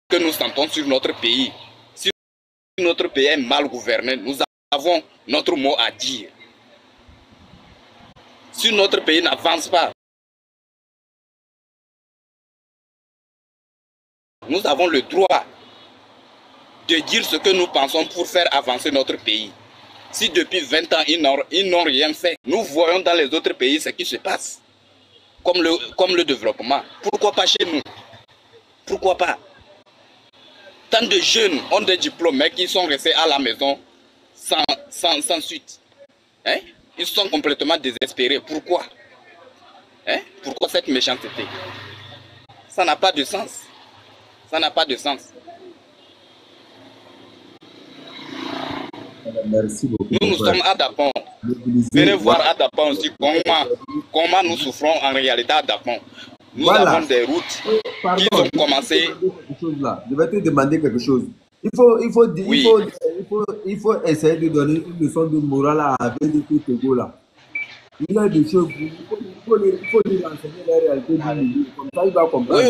que nous sentons sur notre pays. Si notre pays est mal gouverné, nous avons notre mot à dire. Si notre pays n'avance pas, nous avons le droit de dire ce que nous pensons pour faire avancer notre pays. Si depuis 20 ans, ils n'ont rien fait, nous voyons dans les autres pays ce qui se passe, comme le développement. Pourquoi pas chez nous? Pourquoi pas? Tant de jeunes ont des diplômes mais qui sont restés à la maison sans suite. Hein? Ils sont complètement désespérés. Pourquoi? Hein? Pourquoi cette méchanceté? Ça n'a pas de sens. Ça n'a pas de sens. Merci beaucoup. Nous sommes à Dapon. Venez voir à Dapon aussi comment nous souffrons en réalité à Dapon. Nous avons des routes qui ont commencé. Je vais te demander quelque chose. Il faut essayer de donner une leçon de morale à VDP Togo là. Il a des choses, il faut lui enseigner la réalité du milieu. Comme ça, il va comprendre.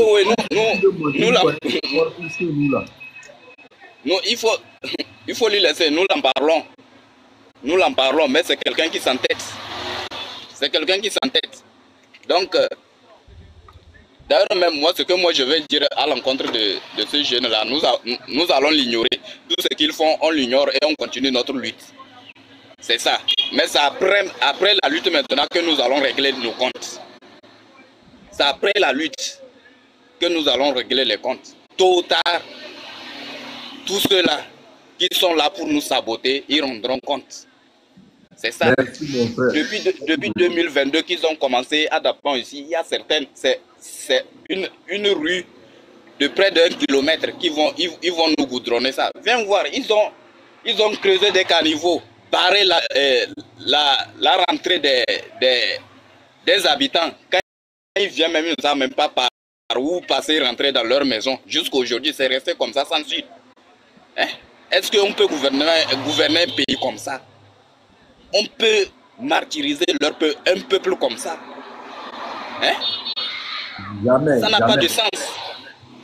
Non, il faut lui laisser. Nous l'en parlons. Nous l'en parlons, mais c'est quelqu'un qui s'entête. C'est quelqu'un qui s'entête. Donc, d'ailleurs, même moi, ce que moi je vais dire à l'encontre de ce jeune-là, nous allons l'ignorer. Tout ce qu'ils font, on l'ignore et on continue notre lutte. C'est ça. Mais c'est après la lutte maintenant que nous allons régler nos comptes. C'est après la lutte que nous allons régler les comptes. Tôt ou tard, tous ceux-là qui sont là pour nous saboter, ils rendront compte. C'est ça. Merci, mon frère. Depuis 2022 qu'ils ont commencé à Dapon ici, il y a certaines, c'est une rue de près d'1 kilomètre ils vont nous goudronner ça. Viens voir, ils ont creusé des caniveaux, barré la rentrée des habitants. Quand ils viennent même, ils ne savent même pas par où passer, rentrer dans leur maison. Jusqu'à aujourd'hui, c'est resté comme ça sans suite. Hein? Est-ce qu'on peut gouverner un pays comme ça? On peut martyriser un peuple comme ça? Hein? Jamais. Ça n'a pas de sens.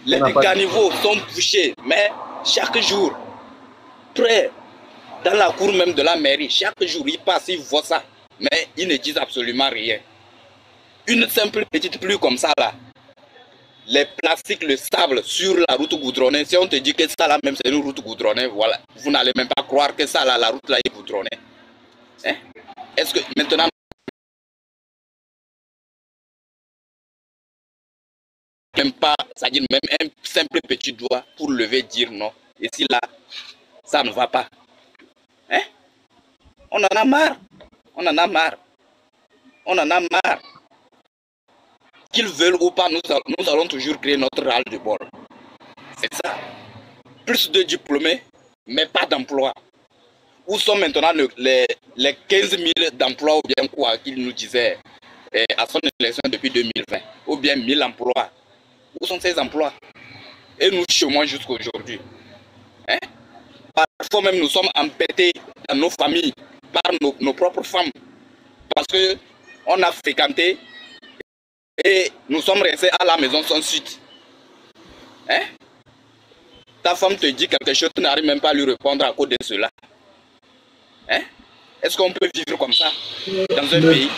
Les caniveaux sont bouchés, mais chaque jour, près dans la cour même de la mairie, chaque jour ils passent, ils voient ça, mais ils ne disent absolument rien. Une simple petite pluie comme ça là, les plastiques, le sable sur la route goudronnée, si on te dit que ça là même c'est une route goudronnée, voilà, vous n'allez même pas croire que ça là, la route là est goudronnée. Hein? Est-ce que maintenant même pas, c'est-à-dire même un simple petit doigt pour lever, dire non. Et si là, ça ne va pas. Hein? On en a marre. On en a marre. On en a marre. Qu'ils veulent ou pas, nous allons toujours créer notre râle de bol. C'est ça. Plus de diplômés, mais pas d'emploi. Où sont maintenant les 15 000 d'emplois ou bien quoi qu'il nous disait à son élection depuis 2020? Ou bien 1000 emplois? Où sont ces emplois? Et nous chômons jusqu'à aujourd'hui. Hein? Parfois même nous sommes empêtés dans nos familles par nos propres femmes. Parce qu'on a fréquenté et nous sommes restés à la maison sans suite. Hein? Ta femme te dit quelque chose, tu n'arrives même pas à lui répondre à cause de cela. Hein? Est-ce qu'on peut vivre comme ça dans un pays?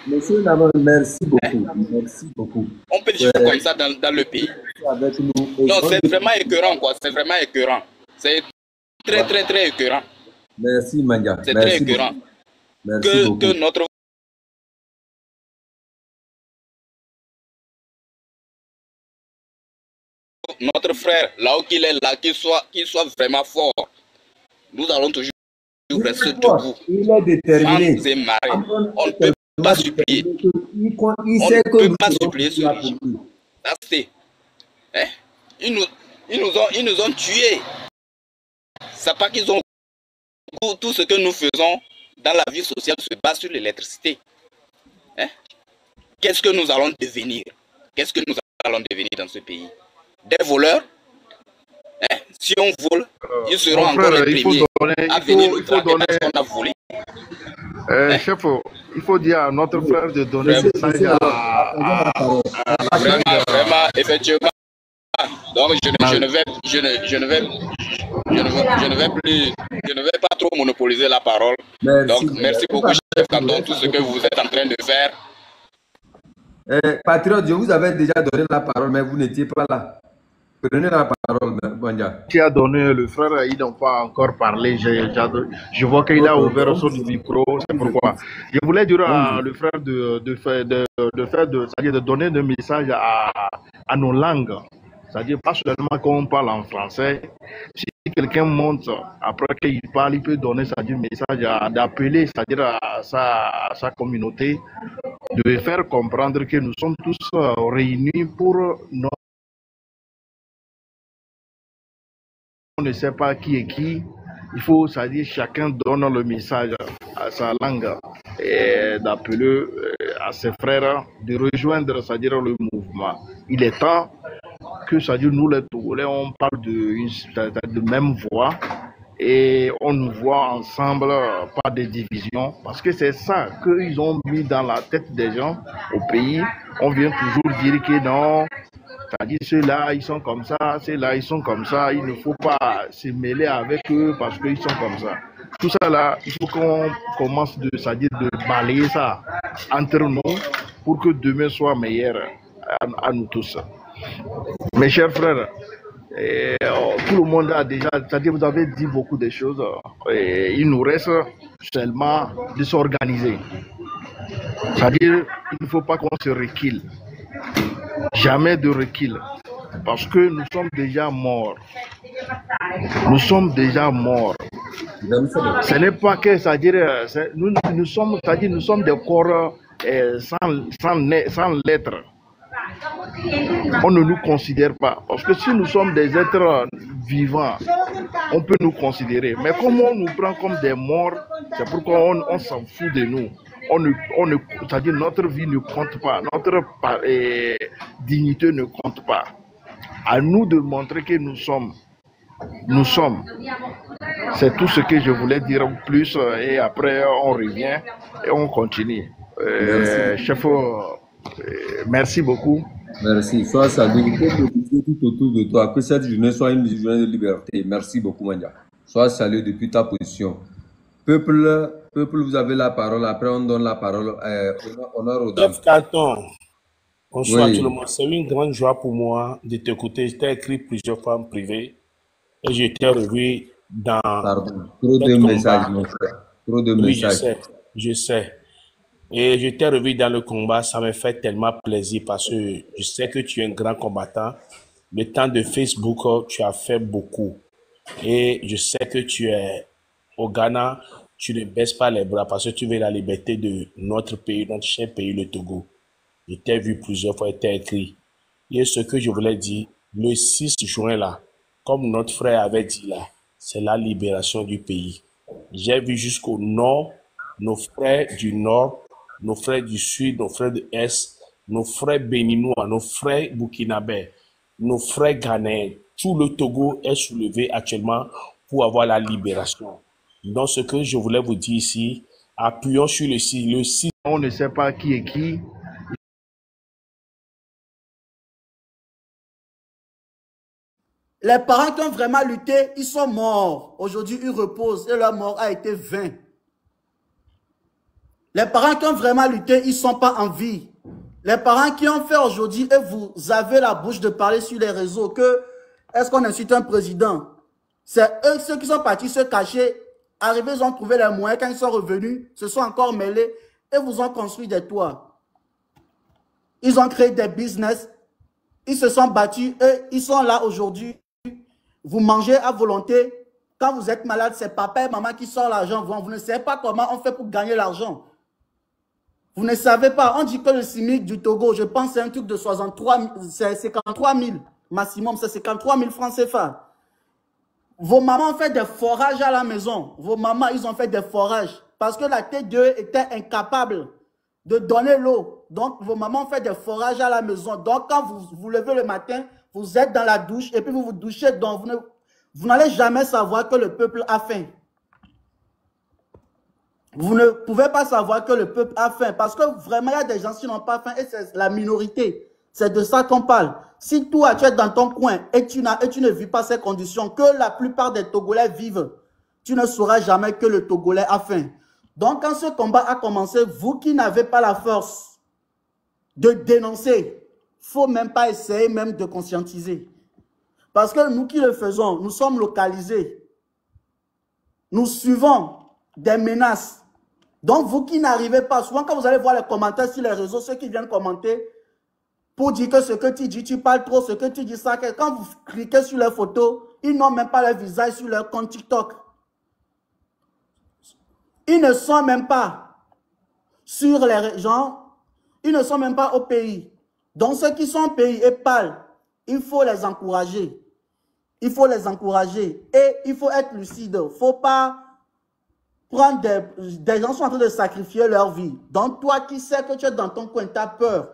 Monsieur Naman, merci beaucoup. Hein? Merci beaucoup. On peut vivre comme ça dans le pays. Avec nous. Non, c'est vraiment écœurant, quoi. C'est vraiment écœurant. C'est très, très, très écœurant. Merci, Manga. C'est très écœurant. Merci beaucoup. Que notre frère, là où il est là, qu'il soit vraiment fort. Nous allons toujours rester debout. Il est déterminé. On ne peut pas supplier. On ne peut pas supplier ce régime. Hein? Ils nous ont tués. C'est pas qu'ils ont... Tout ce que nous faisons dans la vie sociale se base sur l'électricité. Hein? Qu'est-ce que nous allons devenir? Qu'est-ce que nous allons devenir dans ce pays? Des voleurs? Hein? Si on vole, ils seront encore les premiers à venir nous traquer parce qu'on a volé. Chef, il faut dire à notre frère de donner le message à vraiment, effectivement. Donc, je ne vais pas trop monopoliser la parole. Merci. Donc, merci beaucoup, chef Canton, tout ce que vous êtes en train de faire. Patriote, je vous avais déjà donné la parole, mais vous n'étiez pas là. Prenez la parole, Banja. Qui a donné le frère, ils n'ont pas encore parlé. Je vois qu'il a ouvert son micro, c'est pourquoi. Je voulais dire à le frère c'est-à-dire de donner des messages à nos langues. C'est-à-dire pas seulement quand on parle en français. Si quelqu'un monte, après qu'il parle, il peut donner c'est-à-dire un message d'appeler, c'est-à-dire à sa communauté, de faire comprendre que nous sommes tous réunis pour notre. On ne sait pas qui est qui. Il faut, c'est-à-dire, chacun donne le message à sa langue et d'appeler à ses frères de rejoindre, c'est-à-dire, le mouvement. Il est temps que, c'est-à-dire, nous les Togolais, on parle de même voix et on nous voit ensemble, pas de division, parce que c'est ça qu'ils ont mis dans la tête des gens au pays. On vient toujours dire que non. C'est-à-dire ceux-là, ils sont comme ça, ceux-là, ils sont comme ça. Il ne faut pas se mêler avec eux parce qu'ils sont comme ça. Tout ça là, il faut qu'on commence c'est-à-dire de balayer ça entre nous pour que demain soit meilleur à nous tous. Mes chers frères, tout le monde a déjà, c'est-à-dire vous avez dit beaucoup de choses. Il nous reste seulement de s'organiser. C'est-à-dire il ne faut pas qu'on se recule. Jamais de recul, parce que nous sommes déjà morts. Nous sommes déjà morts. Ce n'est pas que, c'est-à-dire, nous sommes, c'est-à-dire, nous sommes des corps sans lettres. On ne nous considère pas, parce que si nous sommes des êtres vivants, on peut nous considérer. Mais comme on nous prend comme des morts, c'est pourquoi on s'en fout de nous. C'est-à-dire notre vie ne compte pas, notre dignité ne compte pas. À nous de montrer que nous sommes. C'est tout ce que je voulais dire en plus et après on revient et on continue. Chef, merci beaucoup. Merci. Sois salué. Il faut mobiliser tout autour de toi. Que cette journée soit une journée de liberté. Merci beaucoup, Mania. Sois salué depuis ta position. Peuple, vous avez la parole. Après, on donne la parole. Honneur aux dames. Chef Canton, bonsoir tout le monde. C'est une grande joie pour moi de t'écouter. Je t'ai écrit plusieurs fois en privé et je t'ai revu dans. Pardon. Trop de messages, mon frère. Trop de messages. Je sais. Et je t'ai revu dans le combat. Ça me fait tellement plaisir parce que je sais que tu es un grand combattant. Le temps de Facebook, tu as fait beaucoup. Et je sais que tu es au Ghana. Tu ne baisses pas les bras parce que tu veux la liberté de notre pays, notre cher pays, le Togo. Je t'ai vu plusieurs fois et t'ai écrit. Et ce que je voulais dire, le 6 juin là, comme notre frère avait dit là, c'est la libération du pays. J'ai vu jusqu'au nord, nos frères du nord, nos frères du sud, nos frères de l'est, nos frères béninois, nos frères burkinabés, nos frères ghanéens. Tout le Togo est soulevé actuellement pour avoir la libération. Donc, ce que je voulais vous dire ici, appuyons sur le 6. Le 6. On ne sait pas qui est qui. Les parents qui ont vraiment lutté, ils sont morts. Aujourd'hui, ils reposent et leur mort a été vaine. Les parents qui ont vraiment lutté, ils ne sont pas en vie. Les parents qui ont fait aujourd'hui, et vous avez la bouche de parler sur les réseaux que est-ce qu'on insulte un président? C'est eux, ceux qui sont partis se cacher. Arrivés, ils ont trouvé les moyens. Quand ils sont revenus, se sont encore mêlés et vous ont construit des toits. Ils ont créé des business. Ils se sont battus et ils sont là aujourd'hui. Vous mangez à volonté. Quand vous êtes malade, c'est papa et maman qui sortent l'argent. Vous ne savez pas comment on fait pour gagner l'argent. Vous ne savez pas. On dit que le SMIC du Togo, je pense c'est un truc de 63 53 000 maximum. C'est 53 000 francs CFA. Vos mamans ont fait des forages à la maison. Vos mamans, ils ont fait des forages. Parce que la T2 était incapable de donner l'eau. Donc, vos mamans ont fait des forages à la maison. Donc, quand vous vous levez le matin, vous êtes dans la douche et puis vous vous douchez. Donc, vous n'allez jamais savoir que le peuple a faim. Vous ne pouvez pas savoir que le peuple a faim. Parce que vraiment, il y a des gens qui n'ont pas faim et c'est la minorité. C'est de ça qu'on parle. Si toi, tu es dans ton coin et tu ne vis pas ces conditions que la plupart des Togolais vivent, tu ne sauras jamais que le Togolais a faim. Donc, quand ce combat a commencé, vous qui n'avez pas la force de dénoncer, il ne faut même pas essayer même de conscientiser. Parce que nous qui le faisons, nous sommes localisés. Nous suivons des menaces. Donc, vous qui n'arrivez pas, souvent quand vous allez voir les commentaires sur les réseaux, ceux qui viennent commenter, pour dire que ce que tu dis, tu parles trop, ce que tu dis, ça, quand vous cliquez sur leurs photos, ils n'ont même pas leur visage sur leur compte TikTok. Ils ne sont même pas sur les gens, ils ne sont même pas au pays. Donc ceux qui sont au pays et parlent, il faut les encourager. Il faut les encourager et il faut être lucide. Il ne faut pas prendre des gens qui sont en train de sacrifier leur vie. Donc toi qui sais que tu es dans ton coin, tu as peur.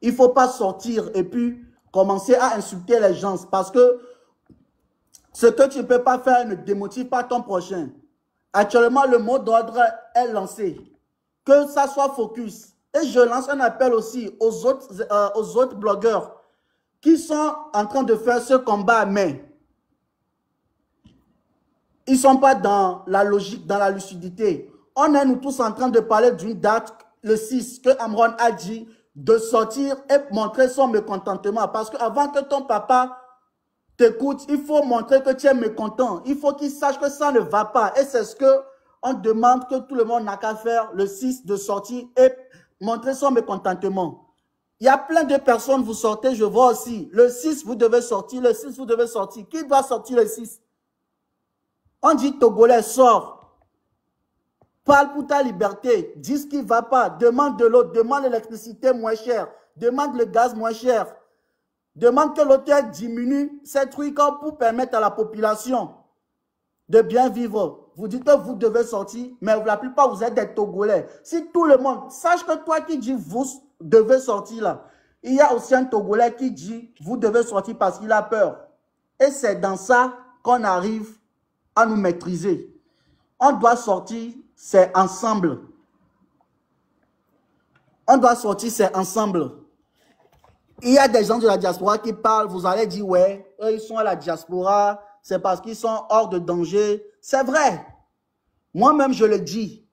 Il ne faut pas sortir et puis commencer à insulter les gens parce que ce que tu ne peux pas faire ne démotive pas ton prochain. Actuellement, le mot d'ordre est lancé. Que ça soit focus. Et je lance un appel aussi aux autres blogueurs qui sont en train de faire ce combat, mais ils ne sont pas dans la logique, dans la lucidité. On est nous tous en train de parler d'une date, le 6, que Amron a dit de sortir et montrer son mécontentement. Parce qu'avant que ton papa t'écoute, il faut montrer que tu es mécontent. Il faut qu'il sache que ça ne va pas. Et c'est ce qu'on demande que tout le monde n'a qu'à faire le 6, de sortir et montrer son mécontentement. Il y a plein de personnes, vous sortez, je vois aussi. Le 6, vous devez sortir. Le 6, vous devez sortir. Qui doit sortir le 6? On dit Togolais, sors. Parle pour ta liberté. Dis ce qui ne va pas. Demande de l'autre. Demande l'électricité moins chère. Demande le gaz moins cher. Demande que l'hôtel diminue ces trucs pour permettre à la population de bien vivre. Vous dites que vous devez sortir, mais la plupart vous êtes des Togolais. Si tout le monde, sache que toi qui dis vous devez sortir là, il y a aussi un Togolais qui dit vous devez sortir parce qu'il a peur. Et c'est dans ça qu'on arrive à nous maîtriser. On doit sortir, c'est ensemble. On doit sortir, c'est ensemble. Il y a des gens de la diaspora qui parlent, vous allez dire, ouais, eux, ils sont à la diaspora, c'est parce qu'ils sont hors de danger. C'est vrai. Moi-même, je le dis.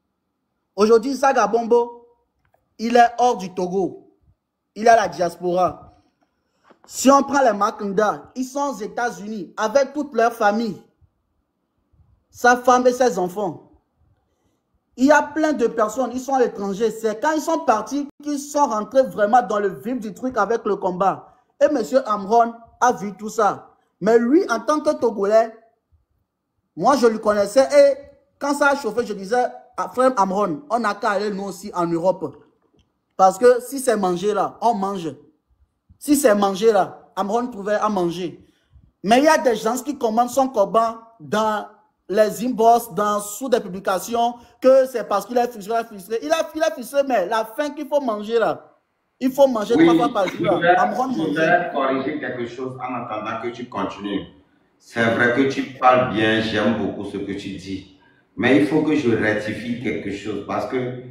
Aujourd'hui, Saga Bombo, il est hors du Togo. Il est à la diaspora. Si on prend les Makanda, ils sont aux États-Unis avec toute leur famille, sa femme et ses enfants. Il y a plein de personnes, ils sont à l'étranger. C'est quand ils sont partis qu'ils sont rentrés vraiment dans le vif du truc avec le combat. Et M. Amron a vu tout ça. Mais lui, en tant que Togolais, moi je le connaissais et quand ça a chauffé, je disais, frère Amron, on n'a qu'à aller nous aussi en Europe. Parce que si c'est manger là, on mange. Si c'est manger là, Amron trouvait à manger. Mais il y a des gens qui commandent son combat dans les inbox, sous des publications, que c'est parce qu'il est frustré, Il est frustré, mais la faim qu'il faut manger là, il faut manger 3 fois par jour. Je vais corriger quelque chose en attendant que tu continues. C'est vrai que tu parles bien, j'aime beaucoup ce que tu dis. Mais il faut que je rectifie quelque chose parce que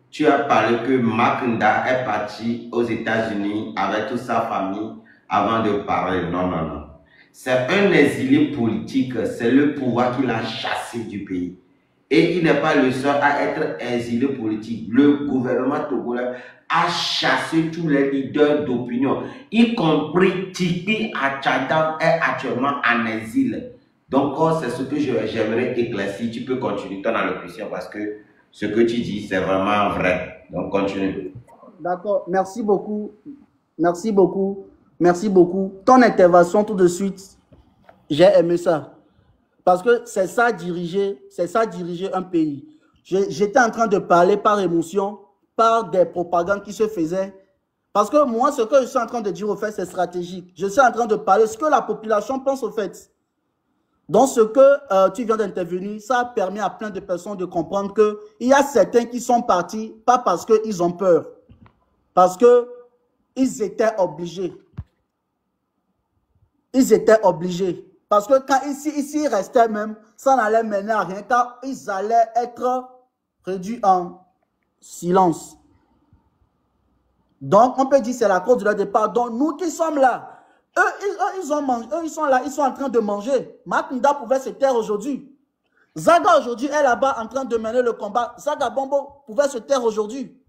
tu as parlé que Makanda est parti aux États-Unis avec toute sa famille avant de parler. Non, non, non. C'est un exilé politique, c'est le pouvoir qui l'a chassé du pays. Et il n'est pas le seul à être exilé politique. Le gouvernement togolais a chassé tous les leaders d'opinion, y compris Tipi Achadam est actuellement en exil. Donc, c'est ce que j'aimerais éclaircir. Tu peux continuer ton allocution parce que ce que tu dis, c'est vraiment vrai. Donc, continue. D'accord, merci beaucoup. Merci beaucoup. Merci beaucoup. Ton intervention tout de suite, j'ai aimé ça. Parce que c'est ça diriger un pays. J'étais en train de parler par émotion, par des propagandes qui se faisaient. Parce que moi, ce que je suis en train de dire au fait, c'est stratégique. Je suis en train de parler ce que la population pense au fait. Donc, ce que tu viens d'intervenir, ça a permis à plein de personnes de comprendre qu'il y a certains qui sont partis, pas parce qu'ils ont peur, parce qu'ils étaient obligés. Ils étaient obligés. Parce que quand ici restaient même, ça n'allait mener à rien, car ils allaient être réduits en silence. Donc, on peut dire que c'est la cause de leur départ. Donc, nous qui sommes là, ils ont mangé, eux, ils sont là, ils sont en train de manger. Makinda pouvait se taire aujourd'hui. Zaga aujourd'hui est là-bas en train de mener le combat. Zaga Bombo pouvait se taire aujourd'hui.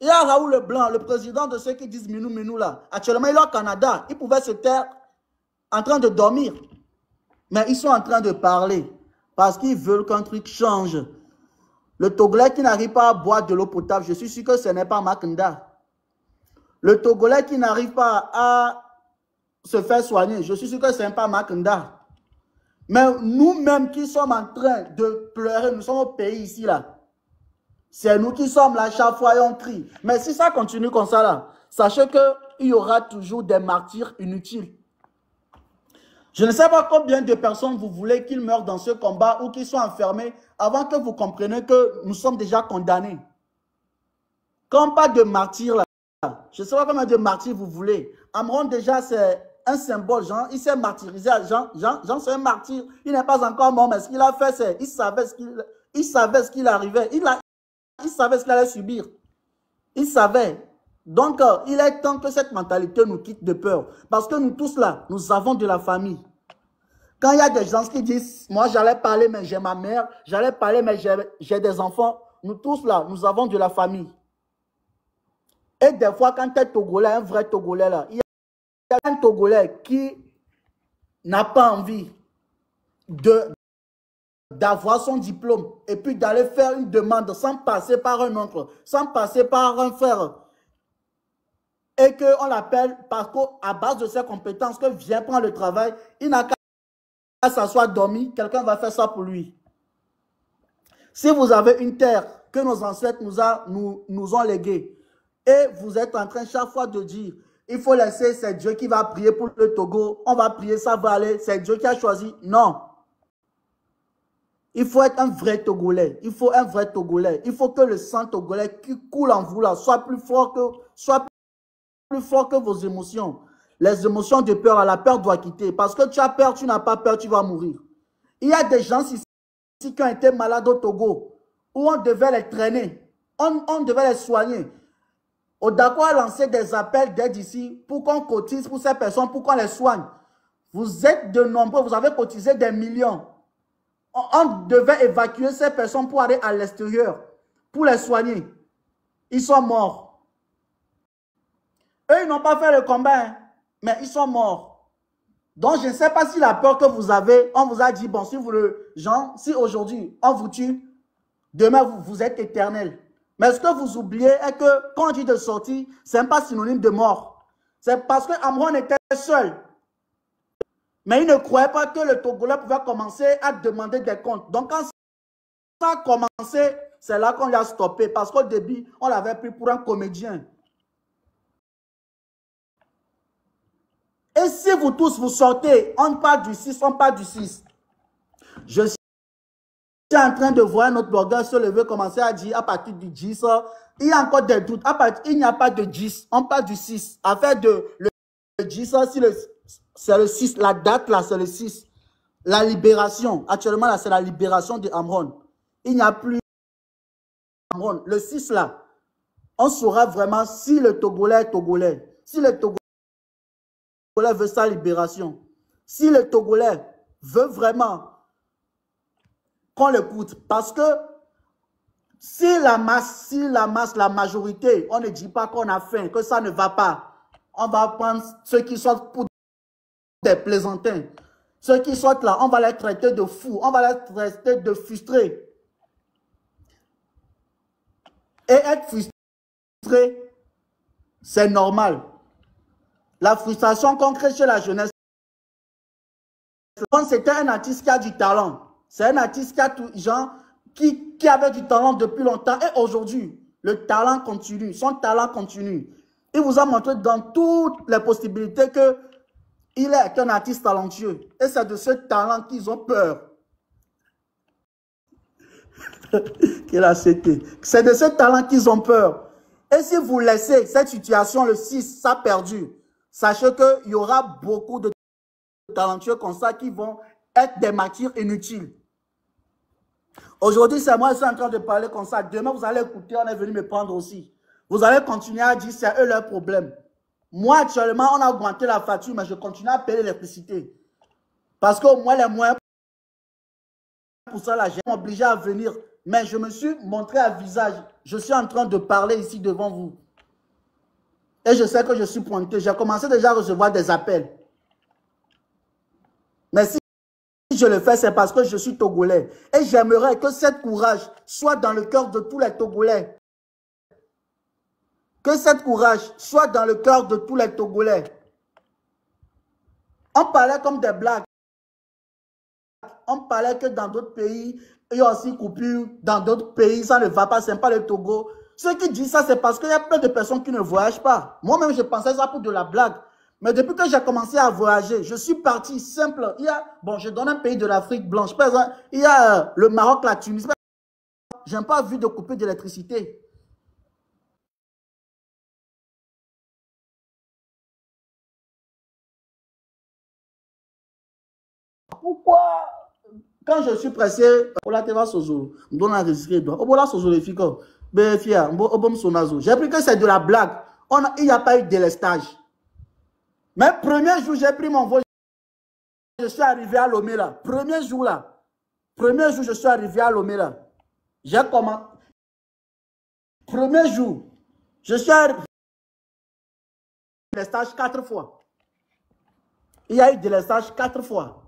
Il y a Raoul Leblanc, le président de ceux qui disent Minou Minou là. Actuellement, il est au Canada. Il pouvait se taire en train de dormir. Mais ils sont en train de parler parce qu'ils veulent qu'un truc change. Le Togolais qui n'arrive pas à boire de l'eau potable, je suis sûr que ce n'est pas Makinda. Le Togolais qui n'arrive pas à se faire soigner, je suis sûr que ce n'est pas Makinda. Mais nous-mêmes qui sommes en train de pleurer, nous sommes au pays ici là. C'est nous qui sommes là, chaque fois et on crie. Mais si ça continue comme ça là, sachez qu'il y aura toujours des martyrs inutiles. Je ne sais pas combien de personnes vous voulez qu'ils meurent dans ce combat ou qu'ils soient enfermés avant que vous compreniez que nous sommes déjà condamnés. Quand on parle de martyrs là, je ne sais pas combien de martyrs vous voulez. Amron déjà c'est un symbole, Jean, il s'est martyrisé. Jean c'est un martyr, il n'est pas encore mort, mais ce qu'il a fait c'est, il savait ce qu'il arrivait, il savait ce qu'il allait subir. Il savait. Donc, il est temps que cette mentalité nous quitte de peur. Parce que nous tous là, nous avons de la famille. Quand il y a des gens qui disent, moi j'allais parler mais j'ai ma mère, j'allais parler mais j'ai des enfants, nous tous là, nous avons de la famille. Et des fois, quand tu es Togolais, un vrai Togolais là, il y a un Togolais qui n'a pas envie d'avoir son diplôme et puis d'aller faire une demande sans passer par un oncle, sans passer par un frère. Et qu'on l'appelle parce qu'à base de ses compétences, que vient prendre le travail, il n'a qu'à s'asseoir dormir, quelqu'un va faire ça pour lui. Si vous avez une terre que nos ancêtres nous ont léguée, et vous êtes en train chaque fois de dire, il faut laisser, c'est Dieu qui va prier pour le Togo, on va prier, ça va aller, c'est Dieu qui a choisi. Non. Il faut être un vrai Togolais. Il faut un vrai Togolais. Il faut que le sang togolais qui coule en vous là soit plus fort que vos émotions. Les émotions de peur, la peur doit quitter. Parce que tu as peur, tu n'as pas peur, tu vas mourir. Il y a des gens ici qui ont été malades au Togo, où on devait les traîner, on devait les soigner. Odako a lancé des appels d'aide ici pour qu'on cotise pour ces personnes, pour qu'on les soigne. Vous êtes de nombreux, vous avez cotisé des millions. On devait évacuer ces personnes pour aller à l'extérieur, pour les soigner. Ils sont morts. Eux, ils n'ont pas fait le combat, hein, mais ils sont morts. Donc, je ne sais pas si la peur que vous avez, on vous a dit, bon, si aujourd'hui, on vous tue, demain, vous êtes éternel. Mais ce que vous oubliez est que quand on dit de sortir, ce n'est pas synonyme de mort. C'est parce que Amron était seul. Mais il ne croyait pas que le Togolais pouvait commencer à demander des comptes. Donc, quand ça a commencé, c'est là qu'on l'a stoppé. Parce qu'au début, on l'avait pris pour un comédien. Et si vous tous vous sortez, on parle du 6, on parle du 6. Je suis en train de voir notre blogueur se lever, commencer à dire à partir du 10, il y a encore des doutes. Il n'y a pas de 10, on parle du 6. Afin de le 10, c'est le 6, la date là, c'est le 6. La libération, actuellement là, c'est la libération de Amron. Il n'y a plus Amron. Le 6 là, on saura vraiment si le Togolais est Togolais. Si le Togolais veut sa libération. Si le Togolais veut vraiment qu'on l'écoute. Parce que si la majorité, on ne dit pas qu'on a faim, que ça ne va pas, on va prendre ceux qui sont pour des plaisantins. Ceux qui sortent là, on va les traiter de fous, on va les traiter de frustrés. Et être frustré, c'est normal. La frustration qu'on crée chez la jeunesse, c'était un artiste qui a du talent. C'est un artiste qui avait du talent depuis longtemps. Et aujourd'hui, le talent continue, son talent continue. Il vous a montré dans toutes les possibilités que il est un artiste talentueux. Et c'est de ce talent qu'ils ont peur. C'est de ce talent qu'ils ont peur. Et si vous laissez cette situation, le 6, ça a perdu. Sachez qu'il y aura beaucoup de talentueux comme ça qui vont être des martyrs inutiles. Aujourd'hui, c'est moi qui suis en train de parler comme ça. Demain, vous allez écouter, on est venu me prendre aussi. Vous allez continuer à dire c'est eux leur problème. Moi, actuellement, on a augmenté la facture, mais je continue à payer l'électricité. Parce qu'au moins, les moyens pour ça, là, j'ai obligé à venir. Mais je me suis montré à visage. Je suis en train de parler ici devant vous. Et je sais que je suis pointé. J'ai commencé déjà à recevoir des appels. Mais si je le fais, c'est parce que je suis Togolais. Et j'aimerais que cette courage soit dans le cœur de tous les Togolais. Que cette courage soit dans le cœur de tous les Togolais. On parlait comme des blagues. On parlait que dans d'autres pays, il y a aussi coupure. Dans d'autres pays, ça ne va pas. C'est pas le Togo. Ceux qui disent ça, c'est parce qu'il y a plein de personnes qui ne voyagent pas. Moi-même, je pensais ça pour de la blague. Mais depuis que j'ai commencé à voyager, je suis parti simple. Il y a, bon, je donne un pays de l'Afrique blanche. Par exemple, il y a le Maroc, la Tunisie. Je n'ai pas vu de coupure d'électricité. Pourquoi, quand je suis pressé, j'ai pris que c'est de la blague. Il n'y a pas eu de délestage. Mais premier jour, j'ai pris mon vol. Je suis arrivé à Lomé là. Premier jour là. Premier jour, je suis arrivé à Lomé là. J'ai commencé. Premier jour, je suis arrivé. Délestage 4 fois. Il y a eu délestage 4 fois.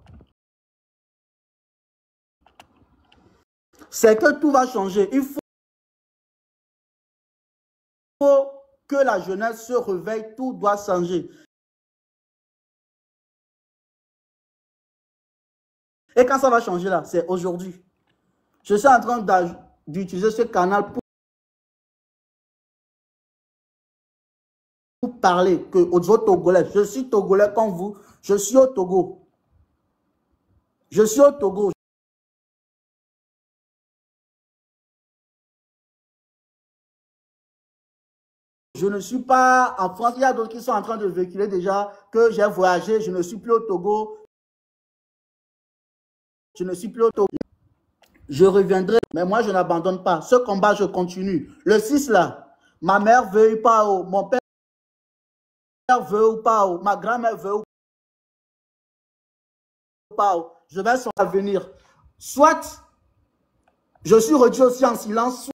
C'est que tout va changer. Il faut que la jeunesse se réveille. Tout doit changer. Et quand ça va changer là, c'est aujourd'hui. Je suis en train d'utiliser ce canal pour parler que aux autres Togolais. Je suis Togolais comme vous. Je suis au Togo. Je suis au Togo. Je ne suis pas en France. Il y a d'autres qui sont en train de véhiculer déjà que j'ai voyagé. Je ne suis plus au Togo. Je ne suis plus au Togo. Je reviendrai. Mais moi, je n'abandonne pas. Ce combat, je continue. Le 6 là, ma mère veut ou pas, mon père veut ou pas, ma grand-mère veut ou pas, je vais s'en venir. Soit je suis réduit aussi en silence,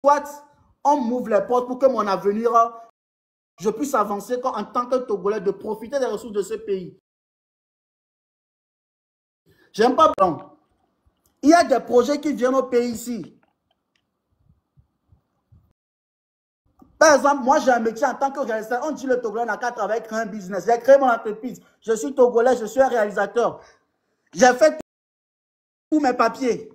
soit on m'ouvre les portes pour que mon avenir, je puisse avancer en tant que Togolais, de profiter des ressources de ce pays. J'aime pas blanc. Il y a des projets qui viennent au pays ici. Par exemple, moi j'ai un métier en tant que réalisateur. On dit le Togolais n'a qu'à travailler, créer un business. J'ai créé mon entreprise. Je suis Togolais, je suis un réalisateur. J'ai fait tous mes papiers.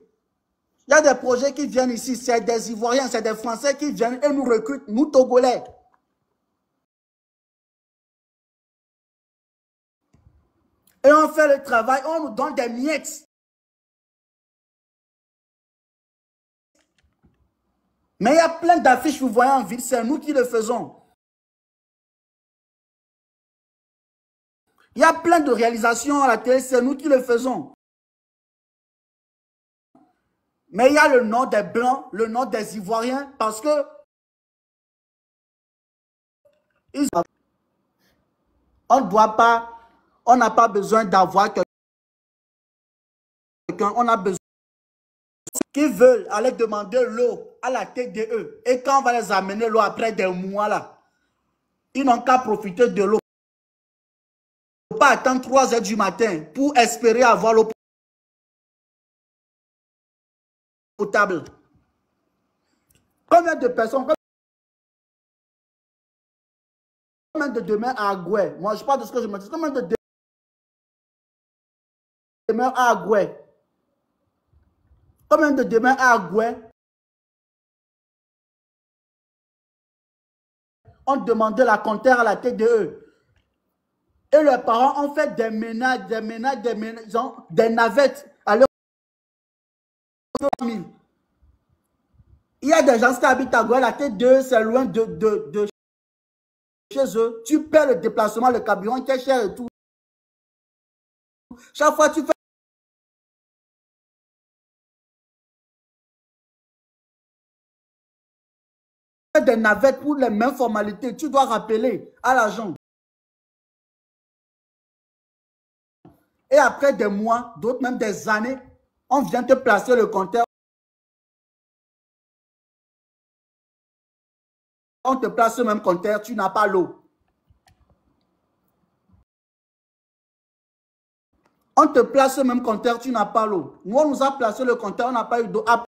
Il y a des projets qui viennent ici. C'est des Ivoiriens, c'est des Français qui viennent et nous recrutent, nous Togolais. Et on fait le travail, on nous donne des miettes. Mais il y a plein d'affiches, vous voyez en ville, c'est nous qui le faisons. Il y a plein de réalisations à la télé, c'est nous qui le faisons. Mais il y a le nom des Blancs, le nom des Ivoiriens, parce que on ne doit pas, on n'a pas besoin d'avoir quelqu'un, on a besoin qui veulent aller demander l'eau à la TDE. Et quand on va les amener l'eau après des mois là, ils n'ont qu'à profiter de l'eau. Il ne faut pas attendre 3 heures du matin pour espérer avoir l'eau potable. Combien de personnes, combien de demain à Agoué? Moi je parle de ce que je me dis. Combien de demain à Agoué? Combien de demain à Agoué ont demandé la compteur à la TDE? Et leurs parents ont fait des ménages, des navettes à leur 3000. Il y a des gens qui habitent à Agoué, la TDE, c'est loin de chez eux. Tu paies le déplacement, le carburant qui est cher et tout. Chaque fois, tu fais des navettes pour les mêmes formalités. Tu dois rappeler à l'agent. Et après des mois, d'autres même des années, on vient te placer le compteur. On te place le même compteur, tu n'as pas l'eau. On te place le même compteur, tu n'as pas l'eau. Nous, on nous a placé le compteur, on n'a pas eu d'eau. Après,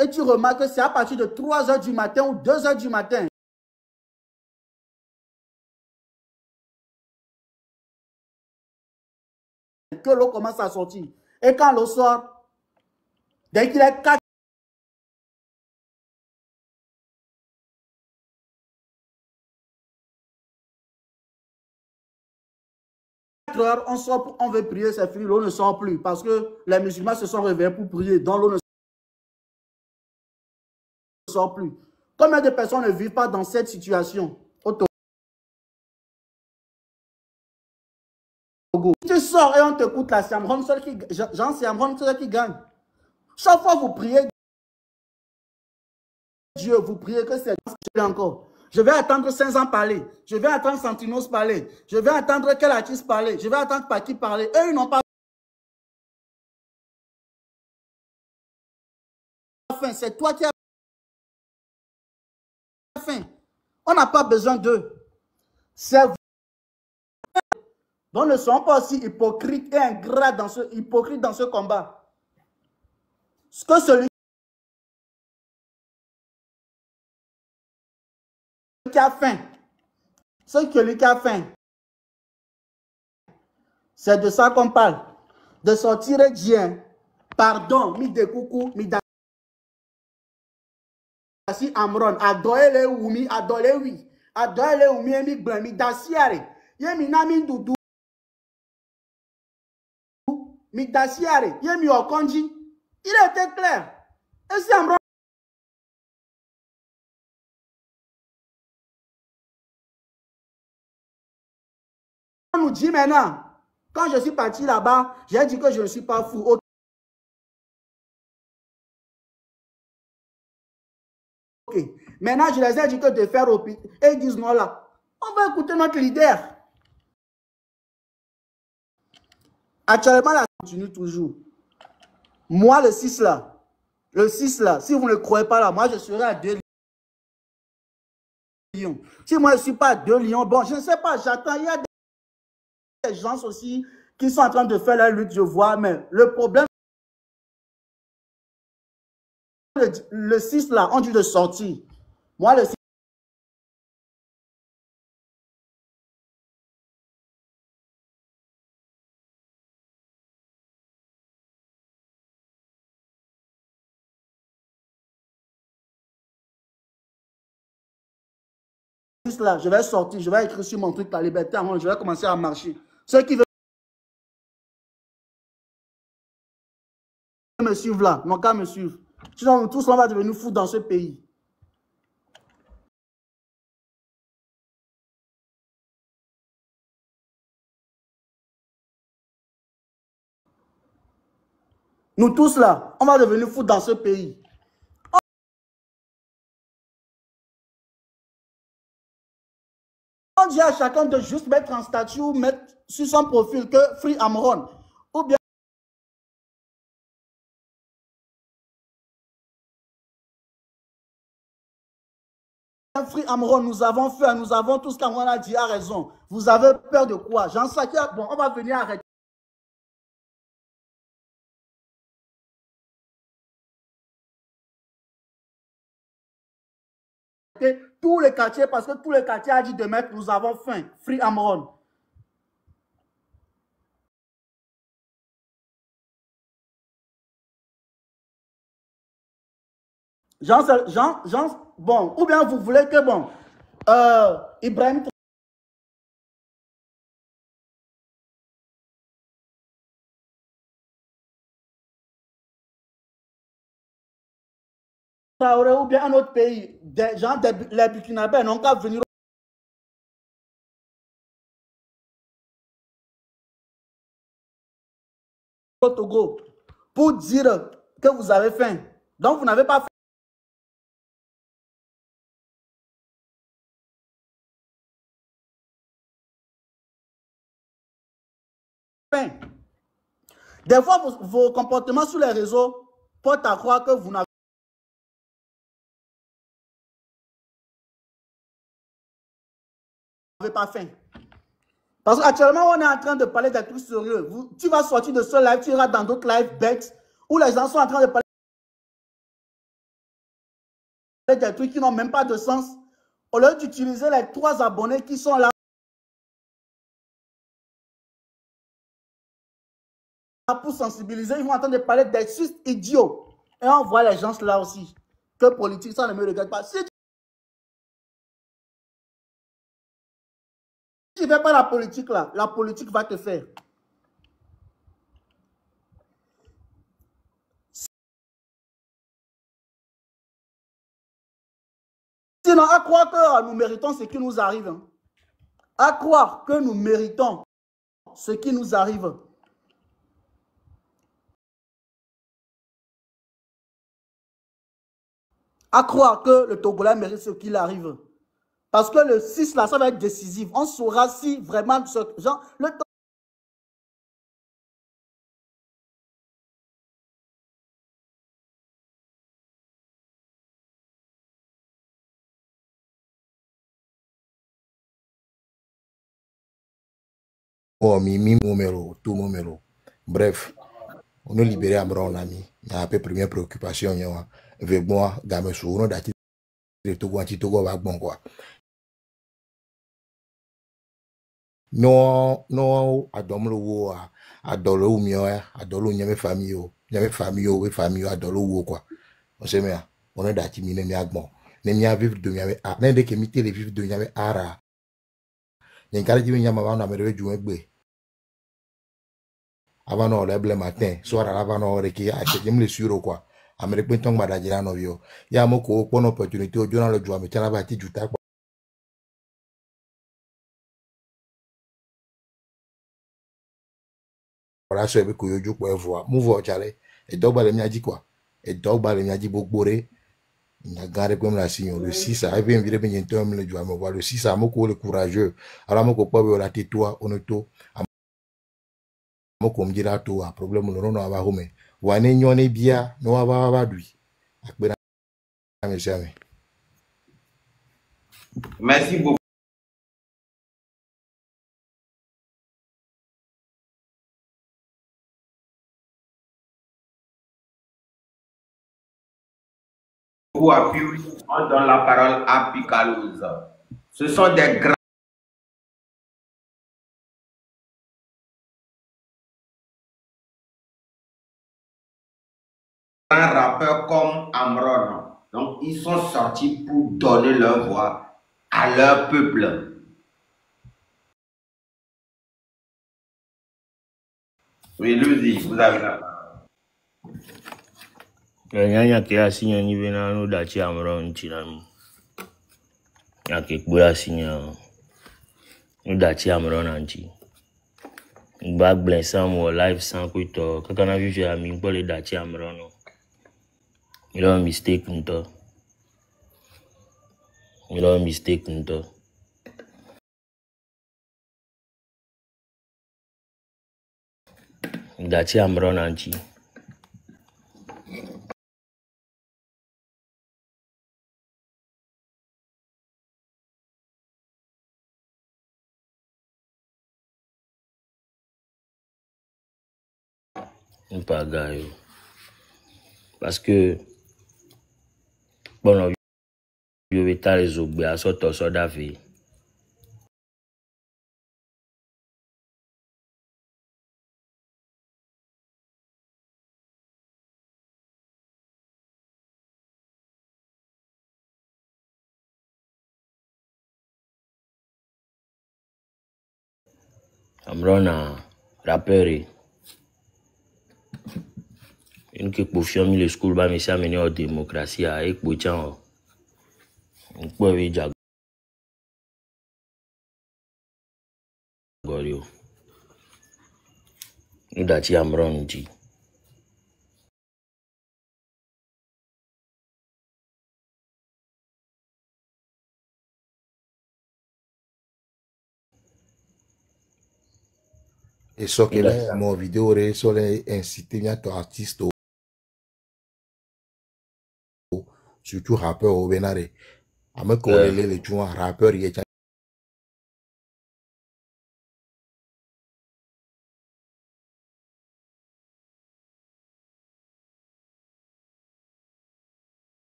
et tu remarques que c'est à partir de 3 h du matin ou 2 h du matin que l'eau commence à sortir. Et quand l'eau sort, dès qu'il est 4 heures, on sort, on veut prier, c'est fini, l'eau ne sort plus parce que les musulmans se sont réveillés pour prier, donc l'eau ne sort plus. Combien de personnes ne vivent pas dans cette situation au Togo? Tu sors et on te coûte la Siamron, seul qui gagne. Chaque fois vous priez Dieu, vous priez que c'est encore. Je vais attendre 5 ans parler. Je vais attendre Santinos parler. Je vais attendre quel artiste parler. Je vais attendre Paki parler. Eux, ils n'ont pas faim. C'est toi qui as faim. On n'a pas besoin d'eux. C'est vous. Donc ne sont pas aussi hypocrites et ingrats dans ce combat. Ce que celui qui a faim, celui qui a faim, c'est de ça qu'on parle. De sortir et dire pardon, mi de coucou, mi da si amron, adoye le oumi, adoye oui, adoye le oumi, mi blan, mi da siare, ye mi na mi doudou, mi da siare, ye mi okonji. Il était clair. Et si amron nous dit maintenant, quand je suis parti là-bas, j'ai dit que je ne suis pas fou. Ok. Maintenant, je les ai dit que de faire au pays. Et ils disent non là. On va écouter notre leader. Actuellement, la continue toujours. Moi, le 6 là, si vous ne croyez pas là, moi, je serai à 2 lions. Si moi, je ne suis pas à 2 lions, bon, je ne sais pas, j'attends. Il y a des gens aussi qui sont en train de faire la lutte, je vois, mais le problème, le 6 là, on dit de sortir. Moi, le 6, là, je vais sortir, je vais écrire sur mon truc la liberté, je vais commencer à marcher. Ceux qui veulent me suivre là, n'ont qu'à me suivre. Sinon, tous on va devenir fous dans ce pays. Nous tous là, on va devenir fous dans ce pays. On dit à chacun de juste mettre en statut ou mettre sur son profil que Free Amron. Ou bien Free Amron, nous avons fait, nous avons tout ce qu'Amron a dit, a raison. Vous avez peur de quoi? Jean Sakia, bon, on va venir arrêter. Tous les quartiers, parce que tous les quartiers a dit de mettre, nous avons faim. Free Amron. Bon, ou bien vous voulez que, bon, Ibrahim Traoré ou bien un autre pays, des gens, les Burkinabés n'ont qu'à venir au Togo pour dire que vous avez faim. Donc, vous n'avez pas faim. faim. Des fois, vos comportements sur les réseaux portent à croire que vous n'avez pas faim. Parce qu'actuellement, on est en train de parler des trucs sérieux. Tu vas sortir de ce live, tu iras dans d'autres lives bêtes où les gens sont en train de parler des trucs qui n'ont même pas de sens. Au lieu d'utiliser les 3 abonnés qui sont là pour sensibiliser, ils vont en train de parler des juste idiots. Et on voit les gens là aussi. Que politique, ça ne me regarde pas. Si tu ne fais pas la politique là, la politique va te faire. Sinon, à croire que nous méritons ce qui nous arrive. Hein. À croire que nous méritons ce qui nous arrive. À croire que le Togolais mérite ce qu'il arrive. Parce que le 6 là, ça va être décisif. On saura si vraiment ce genre, le temps Oh, Mimi Momero, tout Momero. Bref, on est libéré à Mron ami. Il y a un peu première préoccupation. Avec moi, gamme sous, on a d'attitude de Togo, anti-Togo, va bon quoi. Non, adore le wo, adore le mio, adore le nyame famille, adore le wo quoi. On sait bien, on est d'attitude, mais bon. Nemia vivre de nyame, n'en de que mité les vivre de nyame ara. N'en carré du nyame avant d'amener jouer bé. Avant non, le matin, soir avant non, qui a acheté le sur quoi. Américain tong badajira no yo. Ya moko pour une opportunité au journal le joie, mais tiens bati du tac. Voilà, ce que yo joue pour voir. Mouveau chale. Et dog balé mia dit quoi? Et dog balé mia dit bokboré. N'a garé comme la signe. Le 6 a bien viré bien tom le joie, mais voilà le 6 a moko le courageux. Alors moko pas la tais-toi, on to. Moko me dira toi, problème non non ava home. Wane nyone bia no ava dui. Akbena mes Merci beaucoup à Fury. On donne la parole à Picalouz. Ce sont des grands rappeurs comme Amron. Donc, ils sont sortis pour donner leur voix à leur peuple. Oui, Luzi, vous avez la parole. Nyanya ke asinya ni bena no dachi amro nchina. Yake kuya asinya no dachi amro nanchi. Back blend some live sans kuito. Kakana viju ya mi ngole dachi amro no. You don't mistake nto. You don't mistake nto. Dachi amro nanchi. Mpagayo. Parce que bon yo beta les ogbe asoto soda fe. Amrona rappeur une qui pour fermer le school ba me ça mener en démocratie à ekpochan. On peut ver jagorio. Nous dachi amron nji. Et ce que là, mon vidéo, sur les inciter bientôt artistes, surtout rappeurs au Bénaré. À me corréler les joueurs rappeurs, il y a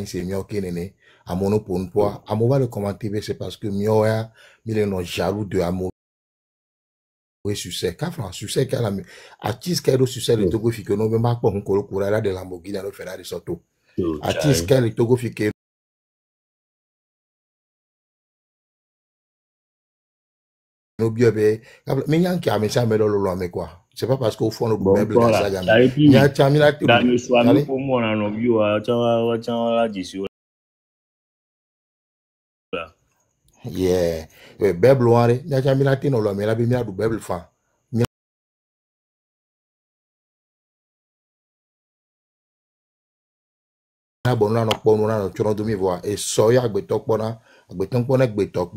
c'est mieux que néné. À mon opon poids, à mon va le commenter, c'est parce que mieux, il est non jaloux de amour. Oui, succès. Quand France, succès, qu'elle a mis, artiste, qu'elle a succès, le Togo, fique, non, mais pas pour un colo courant de Lamborghini, dans le Ferrari, surtout. Artiste, qu'elle, le Togo, fique, no biobe mais yan ki amesa me lo lo me quoi c'est pas parce qu'au fond le bon meuble voilà ça gagne ya chamina tu dans le soir nous pour moi na no bio a cha disi yeah beblo ware ya chamina ti no lo me la bi mi adu beblo fa na bon na no po no na no choro do mi voir et so ya gbe tok pona gbe ton pona gbe tok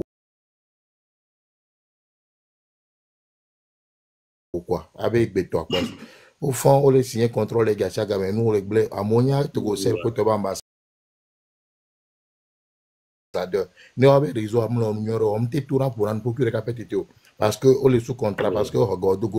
pourquoi avec gbe tok pona au fond on les signer contrôle les gars chaque mais nous régler ammonia to go sel ko to ba ambassadeur ne avait réseau am no numéro on te tourant pour en procurer capacité parce que on les sous contrat parce que regarde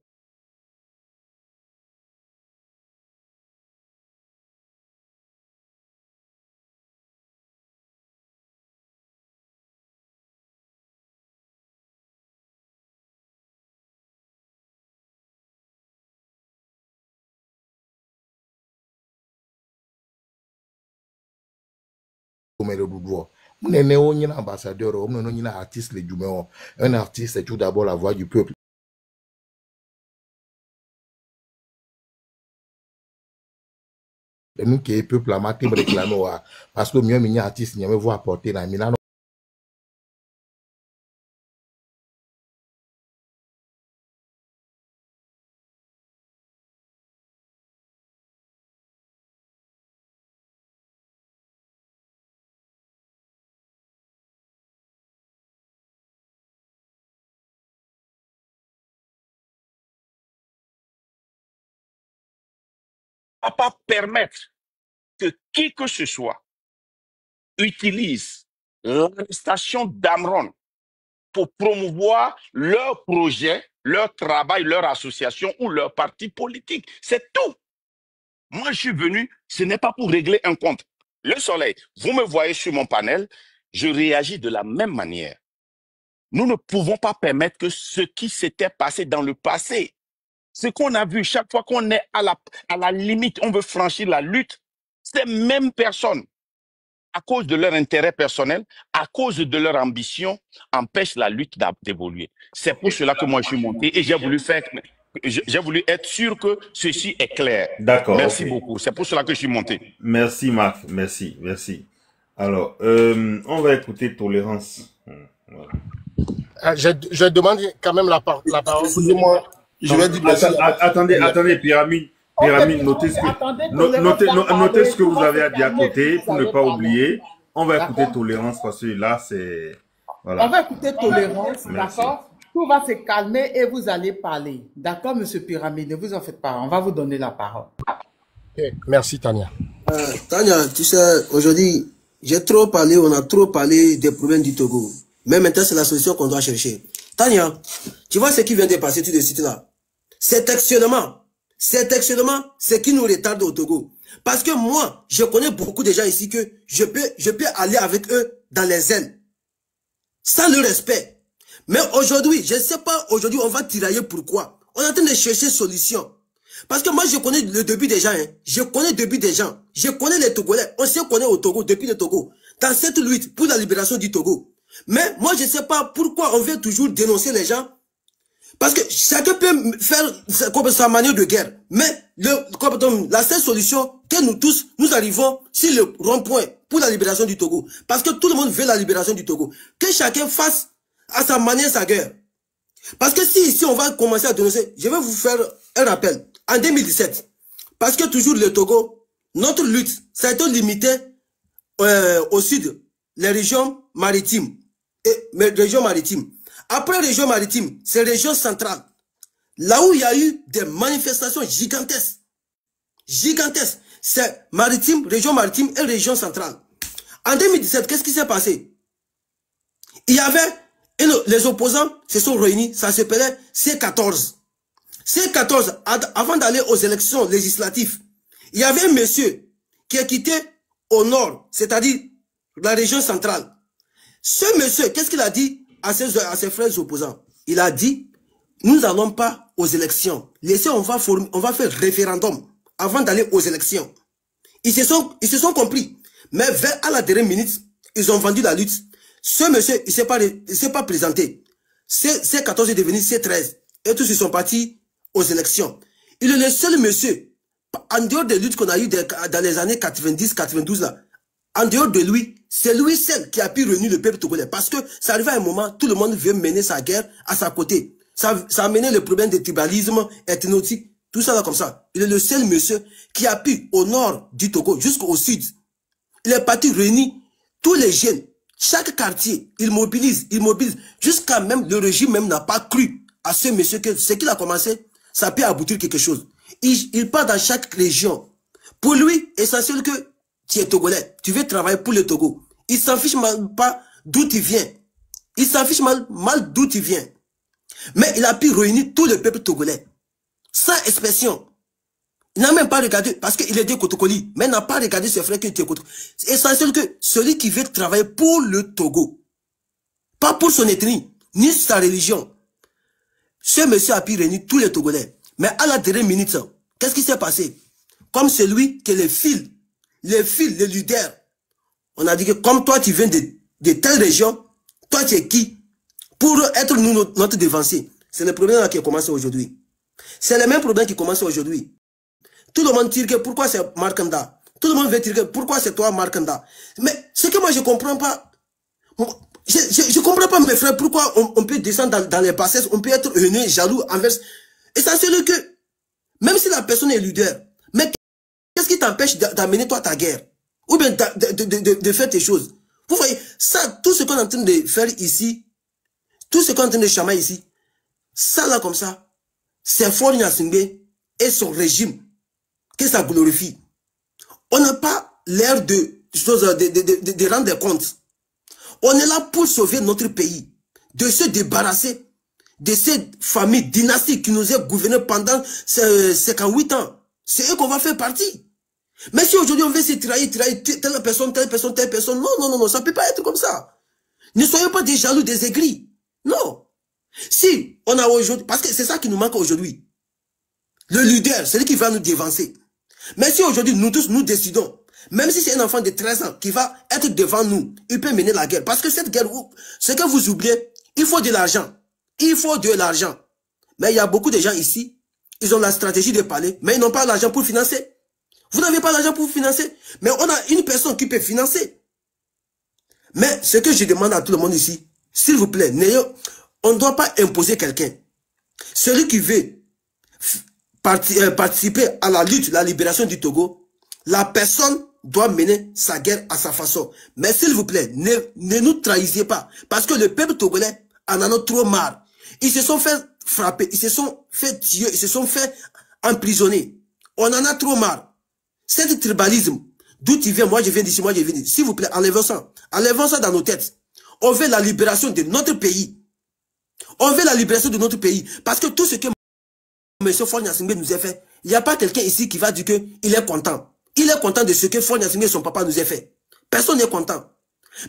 comme le boudou. On est un ambassadeur, on est un artiste, les Djouméons. Un artiste, c'est tout d'abord la voix du peuple. Et nous qui est peuple, la matin, réclame, parce que mieux, il y a un artiste, il y a une voix à porter dans le va pas permettre que qui que ce soit utilise l'arrestation d'Amron pour promouvoir leur projet, leur travail, leur association ou leur parti politique. C'est tout. Moi, je suis venu, ce n'est pas pour régler un compte. Le soleil, vous me voyez sur mon panel, je réagis de la même manière. Nous ne pouvons pas permettre que ce qui s'était passé dans le passé, ce qu'on a vu chaque fois qu'on est à la limite, on veut franchir la lutte, ces mêmes personnes, à cause de leur intérêt personnel, à cause de leur ambition, empêchent la lutte d'évoluer. C'est pour cela que moi je suis monté et j'ai voulu être sûr que ceci est clair. D'accord. Merci beaucoup. C'est pour cela que je suis monté. Merci Marc, merci. Alors, on va écouter Tolérance. Voilà. Je demande quand même la parole. Excusez-moi, je vais dire merci. Attendez, Pyramide, notez ce que vous avez à dire à côté pour ne pas oublier. On va écouter Tolérance parce que là, c'est... Voilà. On va écouter Tolérance, d'accord? Tout va se calmer et vous allez parler. D'accord, monsieur Pyramide, ne vous en faites pas. On va vous donner la parole. Okay. Merci, Tania. Tania, tu sais, aujourd'hui, on a trop parlé des problèmes du Togo. Mais maintenant, c'est la solution qu'on doit chercher. Tania, tu vois ce qui vient de passer tout de suite là? Cet actionnement, c'est qui nous retarde au Togo. Parce que moi, je connais beaucoup de gens ici que je peux aller avec eux dans les ailes. Sans le respect. Mais aujourd'hui, je ne sais pas, aujourd'hui, on va tirailler pourquoi. On est en train de chercher solution. Parce que moi, je connais le début des gens. Je connais le début des gens. Je connais les Togolais. On se connaît au Togo, depuis le Togo. Dans cette lutte pour la libération du Togo. Mais moi, je ne sais pas pourquoi on veut toujours dénoncer les gens. Parce que chacun peut faire sa manière de guerre. Mais la seule solution que nous tous, nous arrivons sur le rond-point pour la libération du Togo. Parce que tout le monde veut la libération du Togo. Que chacun fasse à sa manière sa guerre. Parce que si ici on va commencer à dénoncer, je vais vous faire un rappel. En 2017, parce que toujours le Togo, notre lutte, ça a été limité au sud, les régions maritimes. Après région maritime, c'est région centrale. Là où il y a eu des manifestations gigantesques. Gigantesques. C'est maritime, région maritime et région centrale. En 2017, qu'est-ce qui s'est passé? Il y avait, et les opposants se sont réunis, ça s'appelait C14. C14, avant d'aller aux élections législatives, il y avait un monsieur qui est quitté au nord, c'est-à-dire la région centrale. Ce monsieur, qu'est-ce qu'il a dit à ses frères opposants? Il a dit, nous n'allons pas aux élections. Laissez, on va faire référendum avant d'aller aux élections. Ils se sont compris. Mais à la dernière minute, ils ont vendu la lutte. Ce monsieur, il ne s'est pas présenté. C14 est devenu C13. Et tous ils sont partis aux élections. Il est le seul monsieur, en dehors des luttes qu'on a eues dans les années 90-92 là, en dehors de lui, c'est lui seul qui a pu réunir le peuple togolais. Parce que ça arrive à un moment, tout le monde veut mener sa guerre à sa côté. Ça a mené le problème de tribalisme, ethnotique, tout ça là comme ça. Il est le seul monsieur qui a pu, au nord du Togo jusqu'au sud, il est parti réunir tous les jeunes, chaque quartier, il mobilise, jusqu'à même le régime même n'a pas cru à ce monsieur que ce qu'il a commencé, ça peut aboutir quelque chose. Il part dans chaque région. Pour lui, essentiel que tu es togolais, tu veux travailler pour le Togo. Il s'en fiche mal pas d'où tu viens. Il s'en fiche mal d'où tu viens. Mais il a pu réunir tout le peuple togolais. Sans expression. Il n'a même pas regardé, parce qu'il est de Kotokoli, mais il n'a pas regardé ses frères qui étaient Kotokoli. C'est essentiel que celui qui veut travailler pour le Togo, pas pour son ethnie, ni sa religion, ce monsieur a pu réunir tous les Togolais. Mais à la dernière minute, qu'est-ce qui s'est passé? Comme celui que les fils, les leaders, on a dit que comme toi tu viens de telle région, toi tu es qui? Pour être notre devancier. C'est le problème qui a commencé aujourd'hui. C'est le même problème qui commence aujourd'hui. Tout le monde tire que pourquoi c'est Markanda. Tout le monde veut dire que pourquoi c'est toi Markanda. Mais ce que moi je comprends pas, je comprends pas mes frères, pourquoi on peut descendre dans les bassesses, on peut être haineux, jaloux, envers. Et ça c'est le que, même si la personne est leader, mais qu'est-ce qui t'empêche d'amener toi ta guerre? Ou bien de faire tes choses? Vous voyez, ça, tout ce qu'on est en train de faire ici, tout ce qu'on est en train de chamailler ici, ça là comme ça, c'est Faure Gnassingbé et son régime que ça glorifie. On n'a pas l'air de rendre compte. On est là pour sauver notre pays, de se débarrasser de ces familles dynastiques qui nous ont gouverné pendant 58 ans. C'est eux qu'on va faire partie. Mais si aujourd'hui on veut se trahir telle personne, non, ça ne peut pas être comme ça. Ne soyons pas des jaloux, des aigris. Non. Si on a aujourd'hui, parce que c'est ça qui nous manque aujourd'hui. Le leader, c'est lui qui va nous dévancer. Mais si aujourd'hui nous tous nous décidons, même si c'est un enfant de 13 ans qui va être devant nous, il peut mener la guerre. Parce que cette guerre, ce que vous oubliez, il faut de l'argent. Il faut de l'argent. Mais il y a beaucoup de gens ici, ils ont la stratégie de parler, mais ils n'ont pas l'argent pour financer. Vous n'avez pas l'argent pour financer, mais on a une personne qui peut financer. Mais ce que je demande à tout le monde ici, s'il vous plaît, on ne doit pas imposer quelqu'un. Celui qui veut participer à la lutte, la libération du Togo, la personne doit mener sa guerre à sa façon. Mais s'il vous plaît, ne nous trahissez pas. Parce que le peuple togolais en a trop marre. Ils se sont fait frapper, ils se sont fait tuer, ils se sont fait emprisonner. On en a trop marre. Cet tribalisme, d'où tu viens, moi je viens d'ici, moi je viens d'ici. S'il vous plaît, enlevons ça. Enlevons ça dans nos têtes. On veut la libération de notre pays. On veut la libération de notre pays. Parce que tout ce que M. Faure Gnassingbé nous a fait, il n'y a pas quelqu'un ici qui va dire qu'il est content. Il est content de ce que Faure Gnassingbé et son papa nous a fait. Personne n'est content.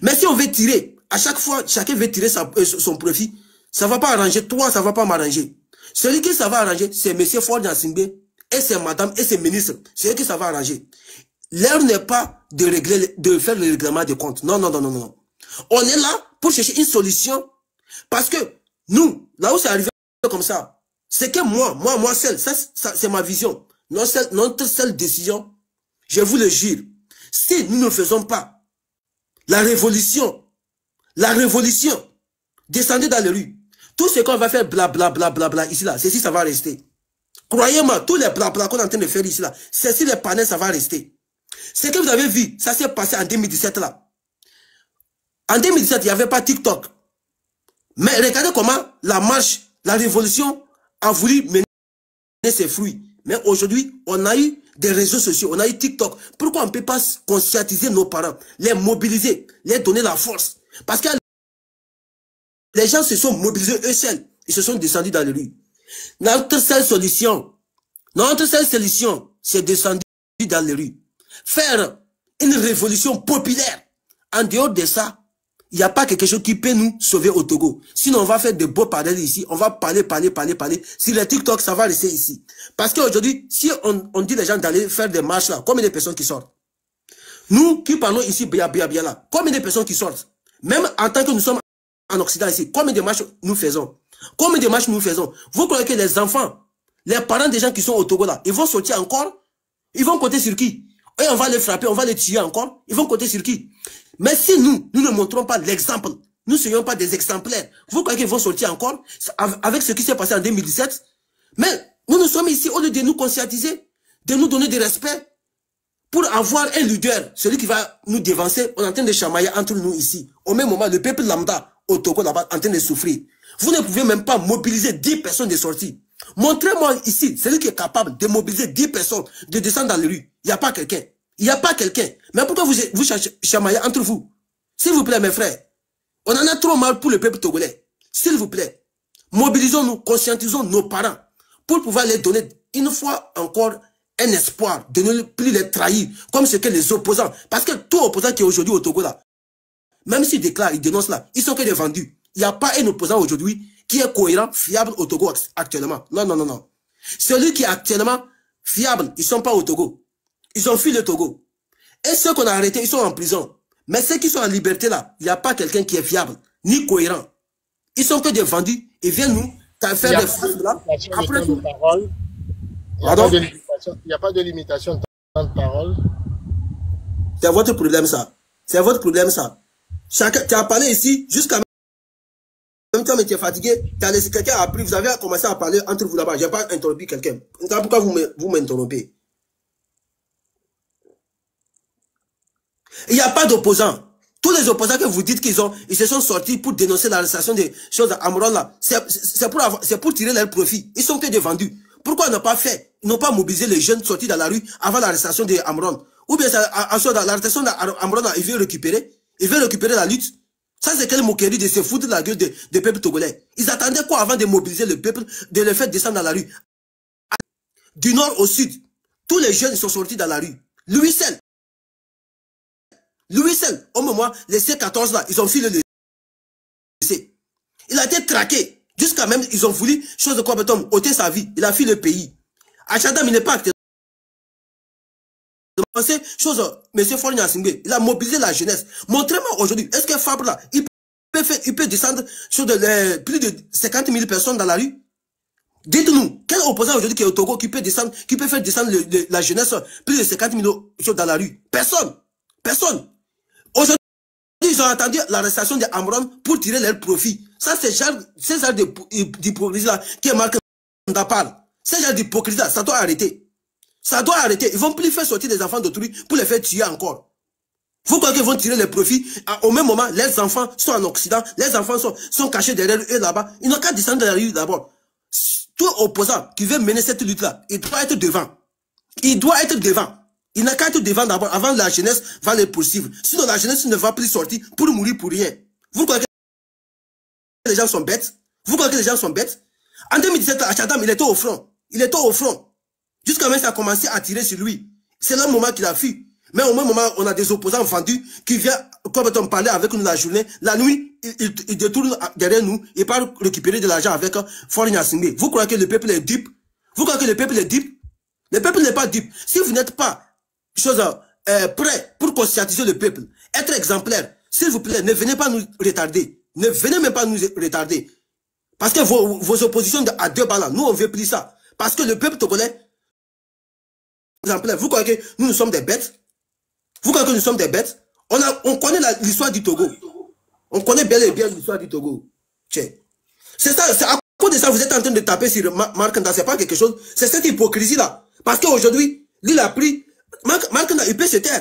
Mais si on veut tirer, à chaque fois, chacun veut tirer son profit, ça ne va pas arranger. Toi, ça ne va pas m'arranger. Celui qui ça va arranger, c'est M. Faure Gnassingbé et c'est madame et ses ministres. C'est eux qui ça va arranger. L'heure n'est pas de faire le règlement des comptes. Non. On est là pour chercher une solution. Parce que nous, là où c'est arrivé comme ça, c'est que moi seul, ça c'est ma vision. Notre seule décision, je vous le jure, si nous ne faisons pas la révolution, descendez dans les rues. Tout ce qu'on va faire blablabla ici là, ceci ça va rester. Croyez-moi, tous les blabla qu'on est en train de faire ici là, ceci les panels ça va rester. Ce que vous avez vu, ça s'est passé en 2017 là. En 2017, il n'y avait pas TikTok. Mais regardez comment la marche, la révolution a voulu mener ses fruits. Mais aujourd'hui, on a eu des réseaux sociaux, on a eu TikTok. Pourquoi on ne peut pas conscientiser nos parents, les mobiliser, les donner la force? Parce que les gens se sont mobilisés eux seuls. Ils se sont descendus dans les rues. Notre seule solution, c'est descendre dans les rues. Faire une révolution populaire. En dehors de ça, il n'y a pas quelque chose qui peut nous sauver au Togo. Sinon, on va faire de beaux parallèles ici. On va parler. Si le TikTok, ça va rester ici. Parce qu'aujourd'hui, si on dit les gens d'aller faire des marches là, combien de personnes qui sortent? Nous qui parlons ici, bien là, combien de personnes qui sortent? Même en tant que nous sommes en Occident ici, combien de marches nous faisons? Vous croyez que les enfants, les parents des gens qui sont au Togo là, ils vont sortir encore? Ils vont compter sur qui? Et on va les frapper, on va les tuer encore? Ils vont compter sur qui? Mais si nous ne montrons pas l'exemple, nous ne soyons pas des exemplaires, vous croyez qu'ils vont sortir encore avec ce qui s'est passé en 2017? Mais nous sommes ici au lieu de nous conscientiser, de nous donner du respect, pour avoir un leader, celui qui va nous dévancer. On est en train de chamailler entre nous ici. Au même moment, le peuple lambda au Togo là-bas en train de souffrir. Vous ne pouvez même pas mobiliser 10 personnes de sortie. Montrez-moi ici, celui qui est capable de mobiliser 10 personnes, de descendre dans les rues. Il n'y a pas quelqu'un. Mais pourquoi vous chamaillez entre vous? S'il vous plaît, mes frères. On en a trop mal pour le peuple togolais. S'il vous plaît. Mobilisons-nous, conscientisons nos parents pour pouvoir les donner une fois encore un espoir de ne plus les trahir comme ce que les opposants. Parce que tout opposant qui est aujourd'hui au Togo là, même s'ils déclarent, ils dénoncent là, ils sont que des vendus. Il n'y a pas un opposant aujourd'hui qui est cohérent, fiable au Togo actuellement. Non. Celui qui est actuellement fiable, ils ne sont pas au Togo. Ils ont fui le Togo. Et ceux qu'on a arrêtés, ils sont en prison. Mais ceux qui sont en liberté là, il n'y a pas quelqu'un qui est fiable, ni cohérent. Ils sont que des vendus. Ils viennent nous faire des phrases là. Après tout. Il n'y a pas de limitation de temps de parole. C'est votre problème ça. Tu as parlé ici jusqu'à même temps, mais tu es fatigué. Tu as laissé quelqu'un a pris. Vous avez commencé à parler entre vous là-bas. Je n'ai pas interrompu quelqu'un. Pourquoi vous m'interrompez? Il n'y a pas d'opposants. Tous les opposants que vous dites ils se sont sortis pour dénoncer l'arrestation des choses à Amron là. C'est pour tirer leur profit. Ils sont que des vendus. Pourquoi ils n'ont pas fait? Ils n'ont pas mobilisé les jeunes sortis dans la rue avant l'arrestation de Amron. Ou bien l'arrestation d'Amron, il veut récupérer la lutte. Ça, c'est quelle moquerie de se foutre de la gueule des peuples togolais. Ils attendaient quoi avant de mobiliser le peuple, de les faire descendre dans la rue? Du nord au sud, tous les jeunes sont sortis dans la rue. Louis Sel, au moment, les C14 là, ils ont filé le lycée. Il a été traqué. Jusqu'à même, ils ont voulu, chose de quoi, ôter sa vie. Il a fui le pays. Achadam, il n'est pas actuellement. Monsieur Fornia Singbe, il a mobilisé la jeunesse. Montrez-moi aujourd'hui, est-ce que Fabre là, il peut descendre sur plus de 50 000 personnes dans la rue? Dites-nous, quel opposant aujourd'hui qui est au Togo qui peut faire descendre la jeunesse plus de 50 000 dans la rue? Personne. Aujourd'hui, ils ont attendu l'arrestation de Amron pour tirer leur profit. Ça, c'est ce genre d'hypocrisie là qui est marqué dans parle. Ce genre d'hypocrisie là, ça doit arrêter. Ils vont plus faire sortir des enfants d'autrui pour les faire tuer encore. Vous croyez qu'ils vont tirer les profits? Au même moment, les enfants sont en Occident, les enfants sont cachés derrière eux là-bas. Ils n'ont qu'à descendre dans la rue d'abord. Tout opposant qui veut mener cette lutte-là, il doit être devant. Il n'a qu'à être devant d'abord, avant la jeunesse va les poursuivre. Sinon, la jeunesse ne va plus sortir pour mourir pour rien. Vous croyez que les gens sont bêtes? En 2017, Achadam, il était au front. Jusqu'à même, ça a commencé à tirer sur lui. C'est le moment qu'il a fui. Mais au même moment, on a des opposants vendus qui viennent, comme on parlait avec nous la journée, la nuit, ils détournent derrière nous et partent récupérer de l'argent avec Fornia Singbe. Vous croyez que le peuple est dupe? Le peuple n'est pas dupe. Si vous n'êtes pas prêt pour conscientiser le peuple, être exemplaire, s'il vous plaît, ne venez pas nous retarder. Ne venez même pas nous retarder. Parce que vos oppositions à deux balles, nous on veut plus ça. Parce que le peuple togolais, exemplaire, vous croyez que nous sommes des bêtes? On connaît l'histoire du Togo. On connaît bel et bien l'histoire du Togo. C'est ça, c'est à cause de ça, vous êtes en train de taper sur Marc Nda, c'est pas quelque chose. C'est cette hypocrisie là. Parce qu'aujourd'hui, lui, il a pris. Marc Nda, il peut se taire.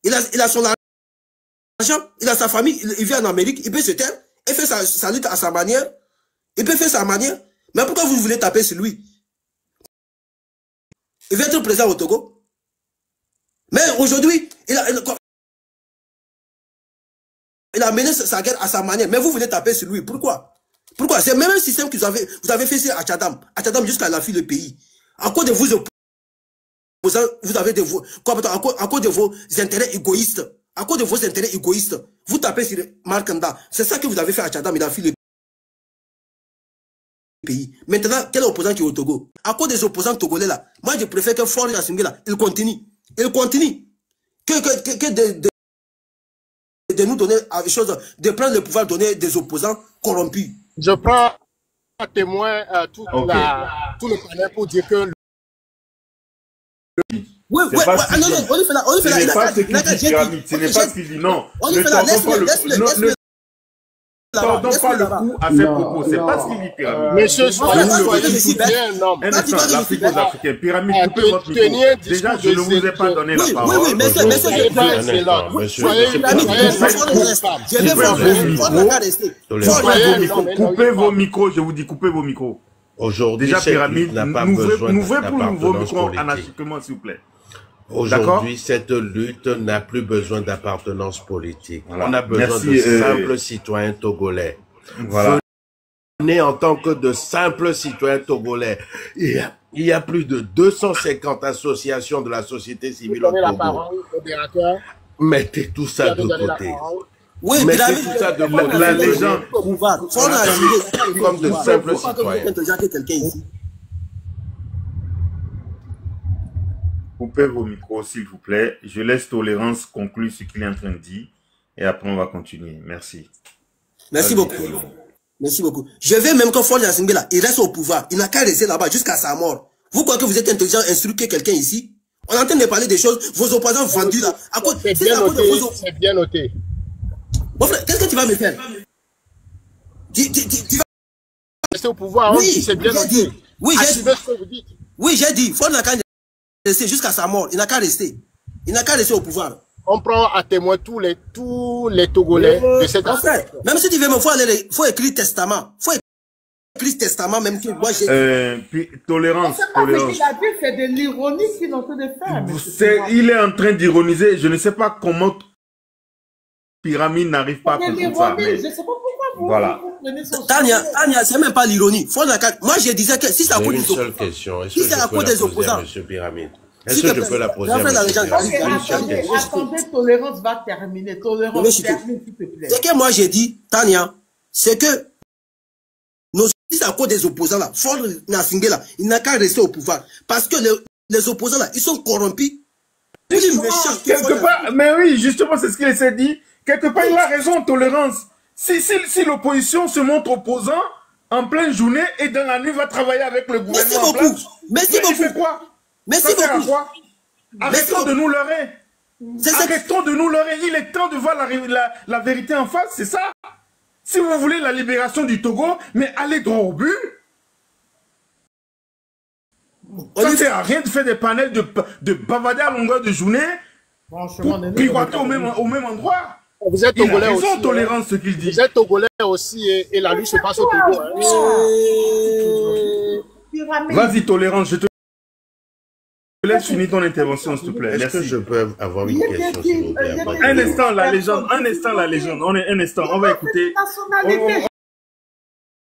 Il a son argent, il a sa famille, il vit en Amérique, il peut se taire et faire sa lutte à sa manière. Il peut faire sa manière. Mais pourquoi vous voulez taper sur lui? Il veut être président au Togo. Mais aujourd'hui, il a mené sa guerre à sa manière. Mais vous voulez taper sur lui. Pourquoi? Pourquoi? C'est même un système que vous avez fait à Tchadam. À Tchadam jusqu'à la fin le pays. À cause de vous vous avez à cause de vos intérêts égoïstes. À cause de vos intérêts égoïstes. Vous tapez sur Markanda. C'est ça que vous avez fait à Tchadam. Il a fui le pays. Maintenant, quel opposant qui est au Togo? À cause des opposants togolais là, moi je préfère que Faure Gnassingbé là, il continue. Il continue. Que de nous donner des choses, de prendre le pouvoir, donner des opposants corrompus. Je prends à témoin tout le panel pour dire que... Oui, non, on lui fait là. Ce n'est pas ce qu'il dit, Pyramide. Ce n'est pas ce qu'il dit, non. Ne tordons pas le cou à ses propos. C'est pas ce qu'il dit, Pyramide. Monsieur, soyez bien, non. Un instant, l'Afrique aux Africains. Pyramide, coupez votre micro. Déjà, je ne vous ai pas donné la parole. Oui, mais coupez vos micros, je vous dis, coupez vos micros. Aujourd'hui, déjà, Pyramide, n'ouvrez plus vos micros anarchiquement, s'il vous plaît. Aujourd'hui, cette lutte n'a plus besoin d'appartenance politique. Voilà. On a besoin de simples citoyens togolais. Voilà. Venez en tant que de simples citoyens togolais. Il y a plus de 250 associations de la société civile au Togo. Mettez tout ça de côté. Oui, mettez tout ça de côté. La légende. Comme de simples citoyens. Coupez vos micros, s'il vous plaît. Je laisse Tolérance conclure ce qu'il est en train de dire. Et après, on va continuer. Merci. Merci beaucoup. Merci beaucoup. Je veux même que Faure Gnassingbé là, il reste au pouvoir. Il n'a qu'à rester là-bas jusqu'à sa mort. Vous croyez que vous êtes intelligent, instruquer quelqu'un ici? On est en train de parler des choses, vos opposants vendus là. C'est bien noté. Bon frère, qu'est-ce que tu vas me faire? Tu vas rester au pouvoir, oui, c'est bien noté. Oui, j'ai dit. Faure n'a qu'à rester jusqu'à sa mort. Il n'a qu'à rester. Il n'a qu'à rester au pouvoir. On prend à témoin tous les Togolais de cette affaire. Même si tu veux, il faut écrire testament. Il faut écrire testament, même que moi j'ai... Tolérance. C'est de l'ironie qu'il est en train de faire. Il est en train d'ironiser. Je ne sais pas comment Pyramide n'arrive pas à comprendre ça. Je ne sais pas pourquoi vous prenez son Tania, c'est même pas l'ironie. Moi, je disais que si ça coûte une seule question. Si c'est à cause des opposants. Monsieur Pyramide. Est-ce que je peux la poser à Attendez, Tolérance va terminer. Tolérance termine, s'il te plaît. Ce que moi j'ai dit, Tania, c'est que si c'est à cause des opposants là, Faure Gnassingbé là, il n'a qu'à rester au pouvoir. Parce que les opposants là, ils sont corrompus. Quelque part, mais oui, justement, c'est ce qu'il essaie de dire. Quelque part, il a raison, Tolérance. Si l'opposition se montre opposant en pleine journée et dans la nuit va travailler avec le gouvernement. Merci beaucoup. Il fait quoi? Merci beaucoup. Arrêtons de nous leurrer. Arrêtons de nous leurrer. Il est temps de voir la vérité en face, c'est ça. Si vous voulez la libération du Togo, mais allez droit au but. Ça ne sert à rien de faire des panels de bavader à longueur de journée pour pivoter au même endroit. Vous êtes Togolais aussi. Ils ont tolérance ce qu'il dit. Vous êtes Togolais aussi et la lutte se passe au Togo. Vas-y, Tolérance, je te laisse finir ton intervention, s'il te plaît. Est-ce que je peux avoir une question, s'il vous plaît? Un instant, la légende. On va écouter.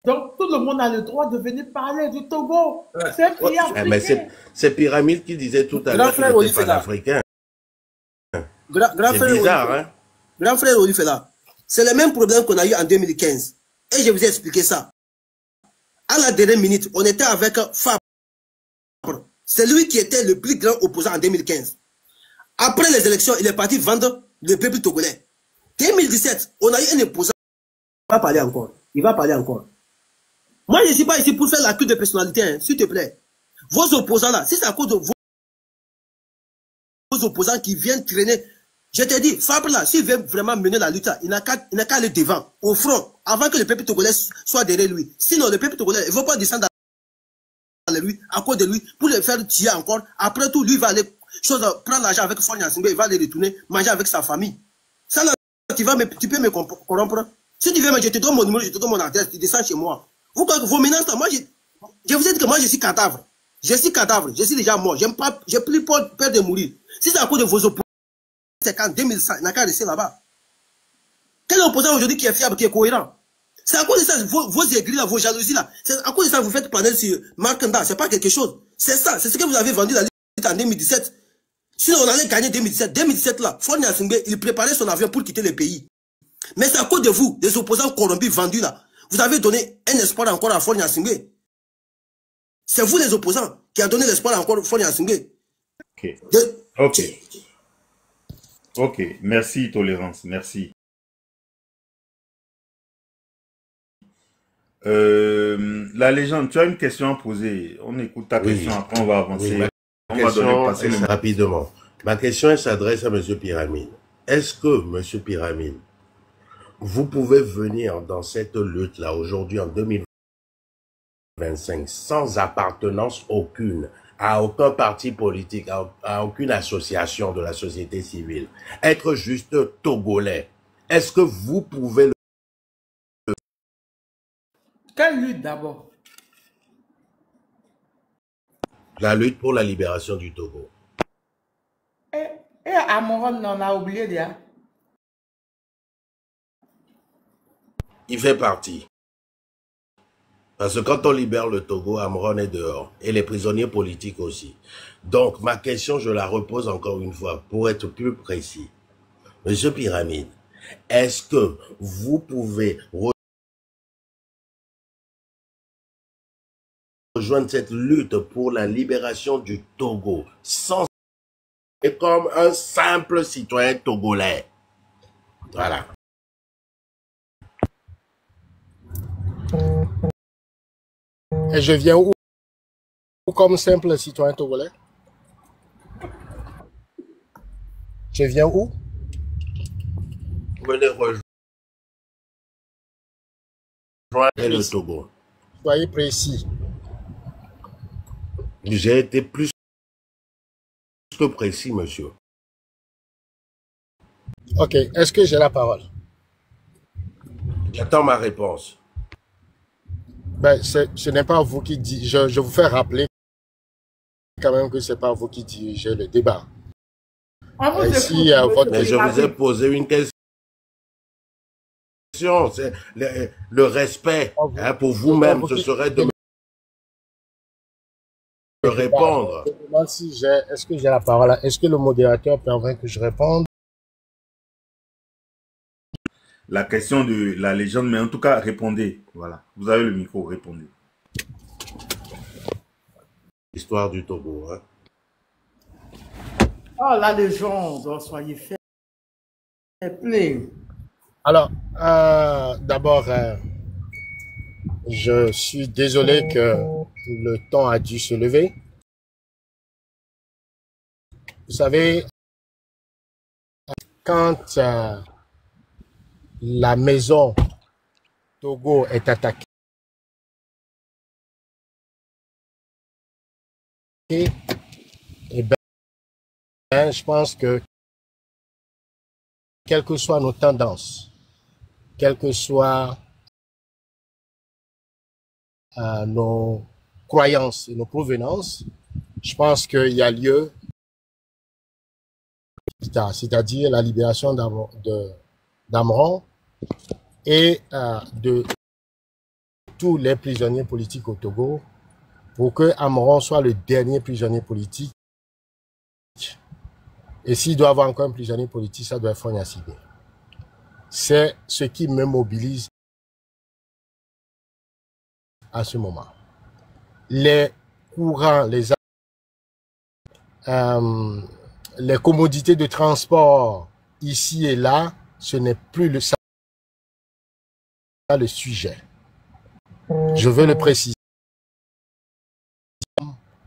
Donc, tout le monde a le droit de venir parler du Togo. C'est un pays africain. C'est Pyramide qui disait tout à l'heure qu'il n'était pas africain. C'est bizarre, hein? Grand frère Olifela, c'est le même problème qu'on a eu en 2015. Et je vous ai expliqué ça. À la dernière minute, on était avec Fabre. C'est lui qui était le plus grand opposant en 2015. Après les élections, il est parti vendre le peuple togolais. 2017, on a eu un opposant. Il va parler encore. Moi, je ne suis pas ici pour faire la queue de personnalité, hein, s'il te plaît. Vos opposants là, si c'est à cause de vos opposants qui viennent traîner. Je te dis, Fabre là, s'il veut vraiment mener la lutte, il n'a qu'à aller devant, au front, avant que le peuple togolais soit derrière lui. Sinon, le peuple togolais ne veut pas descendre dans lui, à cause de lui, pour le faire tuer encore. Après tout, lui va aller prendre l'argent avec Faure Gnassingbé, il va aller retourner, manger avec sa famille. Ça là, tu peux me corrompre. Si tu veux, je te donne mon numéro, je te donne mon adresse, tu descends chez moi. Vous, vos menaces là, moi, Je vous ai dit que moi, je suis cadavre. Je suis cadavre. Je suis déjà mort. J'ai plus peur de mourir. Si c'est à cause de vos opposants, c'est qu'en 2005, n'a qu'à rester là-bas. Quel opposant aujourd'hui qui est fiable, qui est cohérent? C'est à cause de ça, vos aigris là, vos jalousies là. C'est à cause de ça que vous faites panel sur Marc Nda. C'est pas quelque chose. C'est ça. C'est ce que vous avez vendu la liste en 2017. Sinon, on allait gagner 2017. 2017 là, Faure Gnassingbé, il préparait son avion pour quitter le pays. Mais c'est à cause de vous, des opposants corrompus vendus là. Vous avez donné un espoir encore à Faure Gnassingbé. C'est vous les opposants qui a donné l'espoir encore à Faure Gnassingbé. Ok. Ok. Merci, Tolérance. Merci. La légende, tu as une question à poser. On écoute ta question, après on va avancer. Oui, on va donner passer le... rapidement. Ma question s'adresse à M. Pyramide. Est-ce que, M. Pyramide, vous pouvez venir dans cette lutte-là aujourd'hui en 2025 sans appartenance aucune à aucun parti politique, à aucune association de la société civile, être juste Togolais? Est-ce que vous pouvez le... Quelle lutte d'abord? La lutte pour la libération du Togo. Et Amoron, on a oublié déjà. Il fait partie. Parce que quand on libère le Togo, Amoron est dehors. Et les prisonniers politiques aussi. Donc, ma question, je la repose encore une fois, pour être plus précis. Monsieur Pyramide, est-ce que vous pouvez rejoindre cette lutte pour la libération du Togo sans être comme un simple citoyen togolais? Voilà. Et je viens où comme simple citoyen togolais? Je viens où? Vous venez rejoindre le Togo. Soyez précis. J'ai été plus que précis, monsieur. Ok, est-ce que j'ai la parole? J'attends ma réponse. Ben, ce n'est pas vous qui dites. Je vous fais rappeler quand même que ce n'est pas vous qui dirigez le débat. Mais je vous ai posé une question. C'est le respect pour vous-même, ce serait de me répondre. Je demande si est-ce que j'ai la parole? Est-ce que le modérateur permet que je réponde? La question de la légende, mais en tout cas, répondez. Voilà, vous avez le micro, répondez. Histoire du Togo. Hein? Oh, la légende, soyez fair play. Alors, d'abord, je suis désolé que le temps a dû se lever. Vous savez, quand la maison Togo est attaquée, eh bien, je pense que quelles que soient nos tendances, quelles que soient nos croyances et nos provenances, je pense qu'il y a lieu, c'est-à-dire la libération d'Amoron et de tous les prisonniers politiques au Togo, pour que Amoron soit le dernier prisonnier politique. Et s'il doit y avoir encore un prisonnier politique, ça doit être Faure Gnassingbé. C'est ce qui me mobilise à ce moment. Les courants, les commodités de transport ici et là, ce n'est plus le sujet. Je veux le préciser.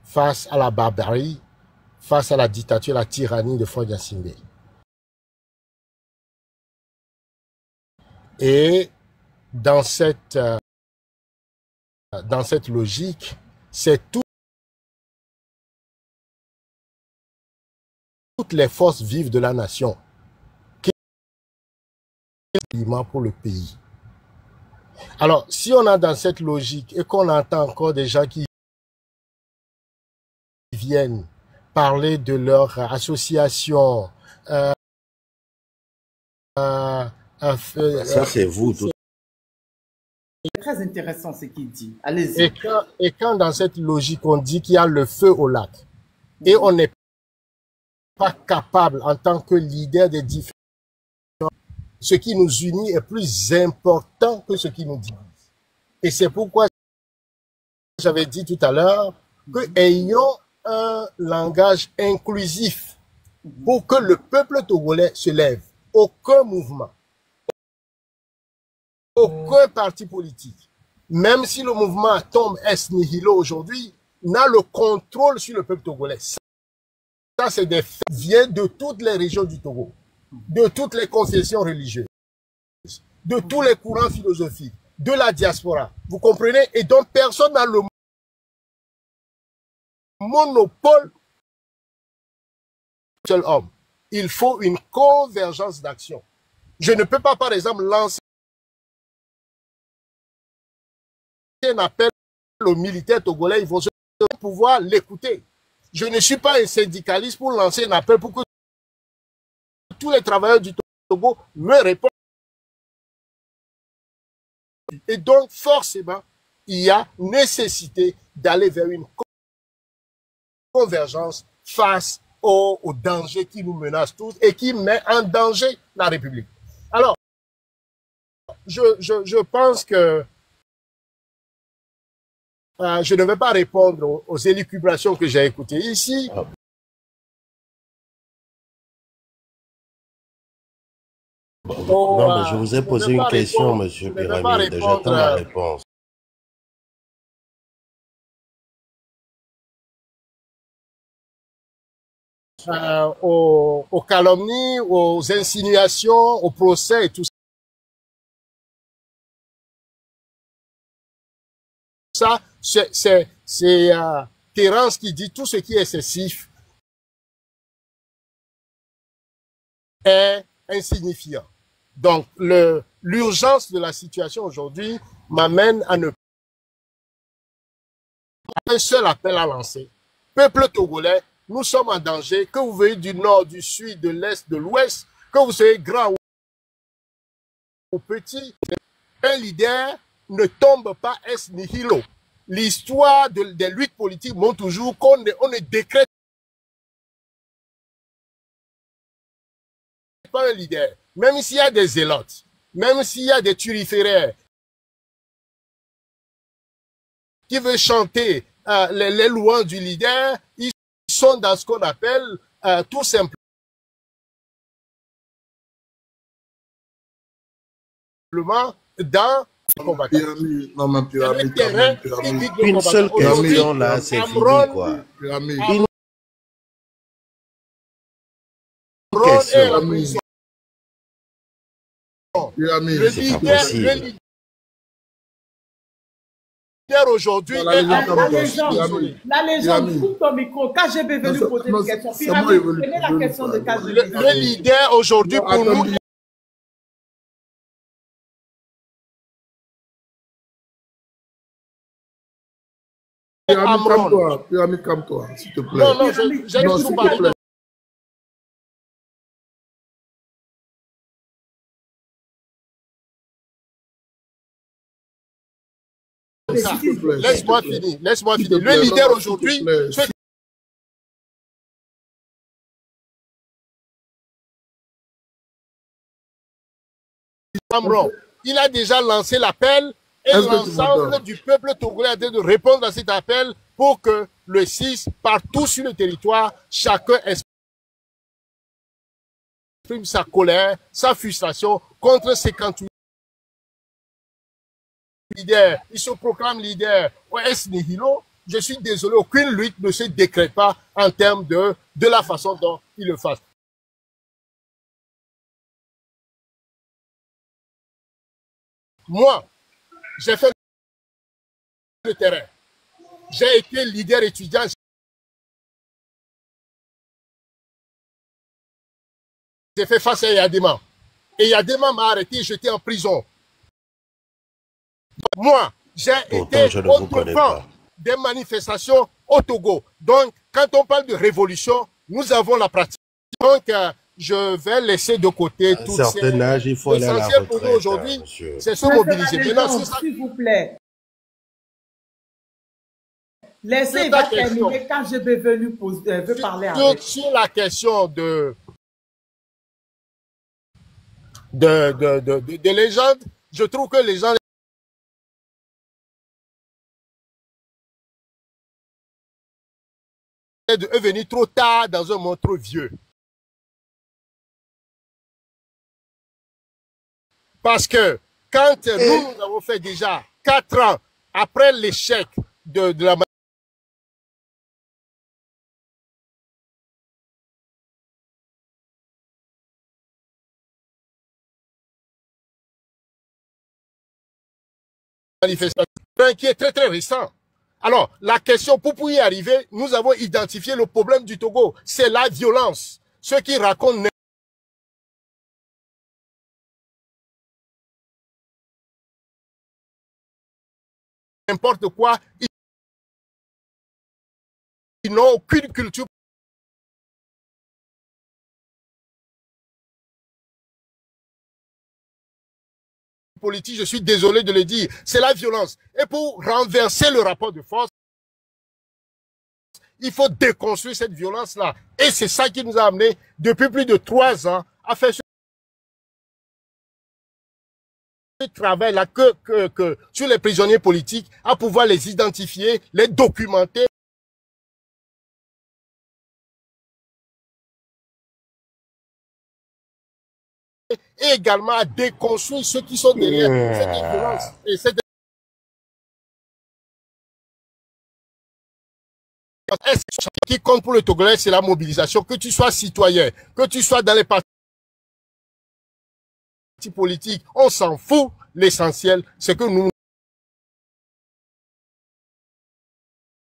Face à la barbarie, face à la dictature, la tyrannie de Faure Gnassingbé. Et dans cette logique, c'est toutes les forces vives de la nation qui sont pour le pays. Alors, si on est dans cette logique et qu'on entend encore des gens qui viennent parler de leur association, ça c'est vous. Tout. C'est très intéressant ce qu'il dit. Allez-y. Et quand dans cette logique, on dit qu'il y a le feu au lac, et on n'est pas capable, en tant que leader des différents, ce qui nous unit est plus important que ce qui nous divise. Et c'est pourquoi j'avais dit tout à l'heure que ayons un langage inclusif pour que le peuple togolais se lève. Aucun mouvement, aucun parti politique, même si le mouvement tombe es nihilo aujourd'hui, n'a le contrôle sur le peuple togolais. Ça c'est des faits qui viennent de toutes les régions du Togo, de toutes les confessions religieuses, de tous les courants philosophiques, de la diaspora. Vous comprenez? Et donc personne n'a le monopole d'un seul homme. Il faut une convergence d'action. Je ne peux pas, par exemple, lancer un appel aux militaires togolais, ils vont pouvoir l'écouter. Je ne suis pas un syndicaliste pour lancer un appel pour que tous les travailleurs du Togo me répondent. Et donc, forcément, il y a nécessité d'aller vers une convergence face aux dangers qui nous menacent tous et qui met en danger la République. Alors, je pense que je ne vais pas répondre aux élucubrations que j'ai écoutées ici. Non, mais je vous ai posé une question, monsieur Pyramide. J'attends la réponse. Aux calomnies, aux insinuations, au procès et tout ça. C'est Terence qui dit tout ce qui est excessif est insignifiant. Donc, l'urgence de la situation aujourd'hui m'amène à ne pas un seul appel à lancer. Peuple togolais, nous sommes en danger, que vous veniez du nord, du sud, de l'est, de l'ouest, que vous soyez grand ou petit, un leader ne tombe pas es nihilo. L'histoire des luttes politiques montre toujours qu'on ne décrète pas un leader. Même s'il y a des zélotes, même s'il y a des turiféraires qui veulent chanter les louanges du leader, ils sont dans ce qu'on appelle tout simplement dans le combat. Une seule question là, c'est fini quoi. Le leader aujourd'hui la légende, coupe ton micro. KGB est venu poser une question. Pyramide, prenez la question de KGB. Le leader aujourd'hui pour nous. Pyramide, calme-toi, s'il te plaît. Non, j'ai tout parlé. Laisse-moi finir. Le leader aujourd'hui, il a déjà lancé l'appel et l'ensemble du peuple togolais a de répondre à cet appel pour que le 6, partout sur le territoire, chacun exprime sa colère, sa frustration contre 58 leaders. Il se proclame leader OS Nihilo. Je suis désolé, aucune lutte ne se décrète pas en termes de la façon dont il le fasse. Moi, j'ai fait le terrain. J'ai été leader étudiant. J'ai fait face à Yadema. Et Yadema m'a arrêté, j'étais en prison. Moi, j'ai été au devant des manifestations au Togo. Donc, quand on parle de révolution, nous avons la pratique. Donc, je vais laisser de côté tout ça. Âge, il faut aller à la L'essentiel pour nous aujourd'hui, c'est se mobiliser. Maintenant, s'il vous plaît. Laissez, il va terminer quand je vais venir veut parler avec. Sur la question de légende, je trouve que les gens est venu trop tard dans un monde trop vieux. Parce que quand nous avons fait déjà 4 ans après l'échec de la manifestation qui est très très récent. Alors, la question, pour y arriver, nous avons identifié le problème du Togo, c'est la violence. Ceux qui racontent n'importe quoi, ils n'ont aucune culture politique, je suis désolé de le dire, c'est la violence. Et pour renverser le rapport de force, il faut déconstruire cette violence-là. Et c'est ça qui nous a amené, depuis plus de 3 ans, à faire ce travail-là sur les prisonniers politiques, à pouvoir les identifier, les documenter. Et également à déconstruire ceux qui sont derrière cette violence et cette qui compte pour le Togolais, c'est la mobilisation. Que tu sois citoyen, que tu sois dans les partis politiques, on s'en fout. L'essentiel, c'est que nous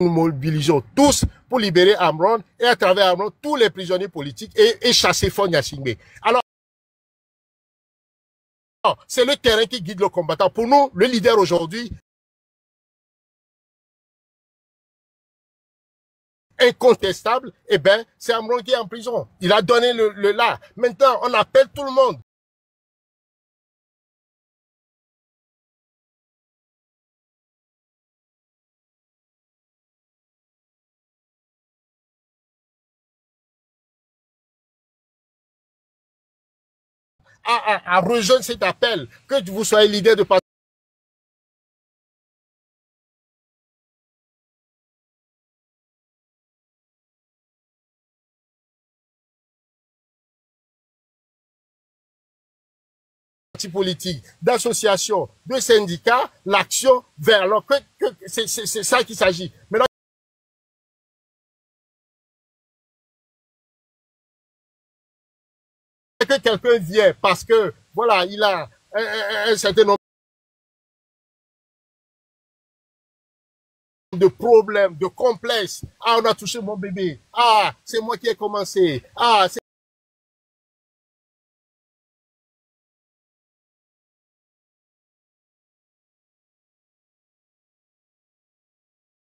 nous mobilisons tous pour libérer Amron et à travers Amron tous les prisonniers politiques et chasser Faure Gnassingbé. Alors, c'est le terrain qui guide le combattant. Pour nous, le leader aujourd'hui, incontestable, eh ben, c'est Amron qui est en prison. Il a donné le là. Maintenant, on appelle tout le monde. À rejoindre cet appel, que vous soyez leader de parti politique, d'association, de syndicats, l'action vers alors que c'est ça qu'il s'agit. Maintenant, que quelqu'un vient parce que voilà, il a un certain nombre de problèmes, de complexes. Ah, on a touché mon bébé. Ah, c'est moi qui ai commencé. Ah, c'est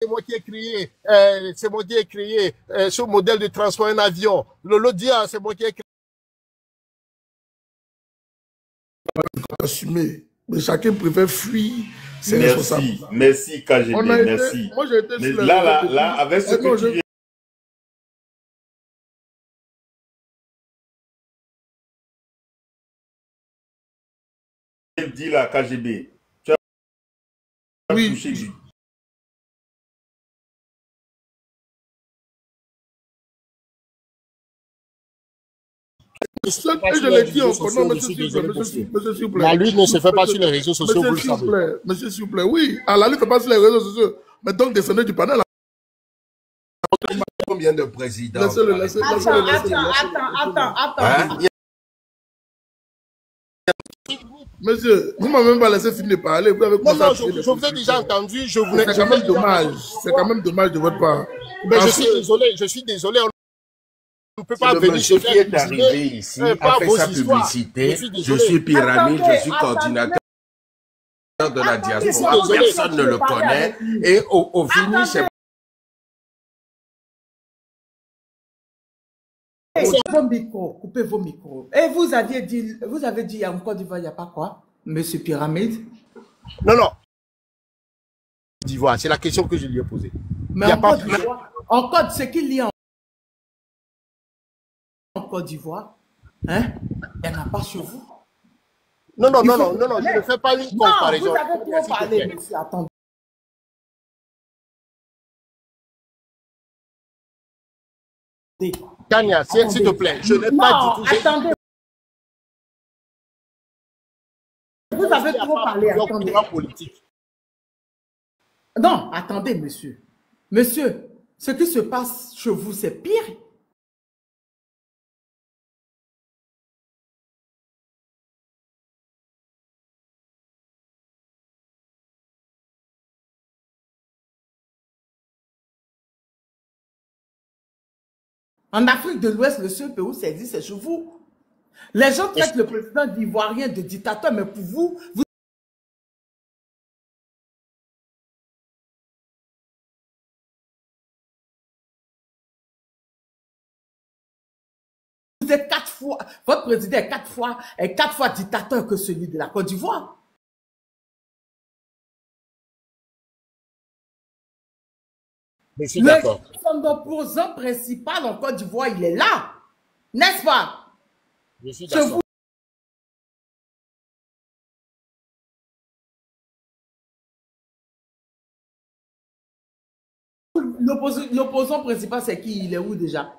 moi qui ai créé, ce modèle de transport en avion. Le dia, c'est moi qui ai créé. Assumer. Mais chacun préfère fuir. Merci KGB, merci. Moi, j'ai été mais là, avec ce que tu viens de dire là, KGB, tu as touché du... Je l'ai dit encore, non, monsieur, s'il vous plaît. La lutte ne se fait pas sur les réseaux sociaux, vous le savez. Monsieur, s'il vous plaît, oui. Ah, la lutte ne se fait pas sur les réseaux sociaux. Mais donc, descendez du panel. Combien de présidents? Attends. Monsieur, vous ne m'avez même pas laissé finir de parler. Vous avez non, je vous ai déjà entendu. C'est quand même dommage. C'est quand même dommage de votre part. Mais je suis désolé. On ne peut pas venir monsieur qui est arrivé ici, a fait sa publicité. Je suis Pyramide, je suis coordinateur de la diaspora, personne ne le connaît. Et au fini, c'est... Coupez vos micros. Et vous avez dit en Côte d'Ivoire, il n'y a pas quoi, Monsieur Pyramide? Non, non. D'Ivoire, c'est la question que je lui ai posée. Mais en Côte, ce qu'il y a en Côte d'Ivoire, hein, il n'y en a pas chez vous. Non, non, non, non, non, je ne fais pas une comparaison. Non, vous avez trop parlé, monsieur, attendez. Kanya, s'il te plaît, je n'ai pas du tout... Attendez. Vous avez trop parlé, attendez. Politique. Non, attendez, monsieur. Monsieur, ce qui se passe chez vous, c'est pire. En Afrique de l'Ouest, le seul pays où ça existe, c'est chez vous. Les gens traitent le président d'Ivoirien de dictateur, mais pour vous, vous êtes 4 fois, votre président est 4 fois dictateur que celui de la Côte d'Ivoire. Son opposant principal en Côte d'Ivoire, il est là. N'est-ce pas? Je suis d'accord. L'opposant principal, c'est qui? Il est où déjà?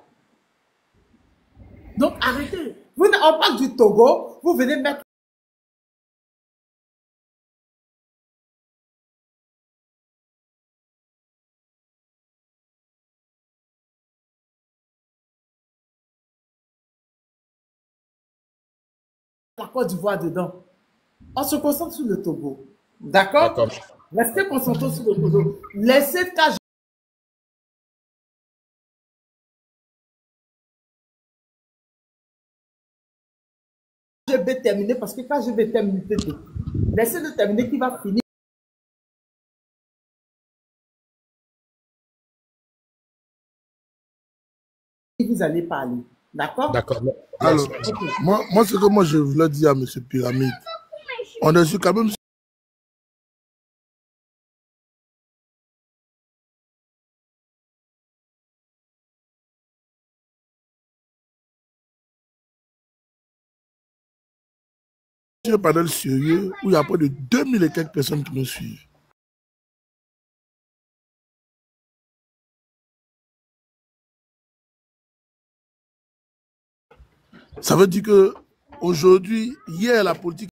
Donc arrêtez. On parle du Togo, vous venez mettre... la Côte d'Ivoire dedans. On se concentre sur le Togo. D'accord? Restez concentrés sur le Togo. Laissez KGB. Terminer parce que KGB termine. Laissez-le terminer qui va finir. Vous allez parler. D'accord? D'accord. Alors, moi, ce que je voulais dire à M. Pyramide, on est sur quand même... C'est un panel sérieux où il y a près de 2000 et quelques personnes qui nous suivent. Ça veut dire que aujourd'hui, hier, la politique...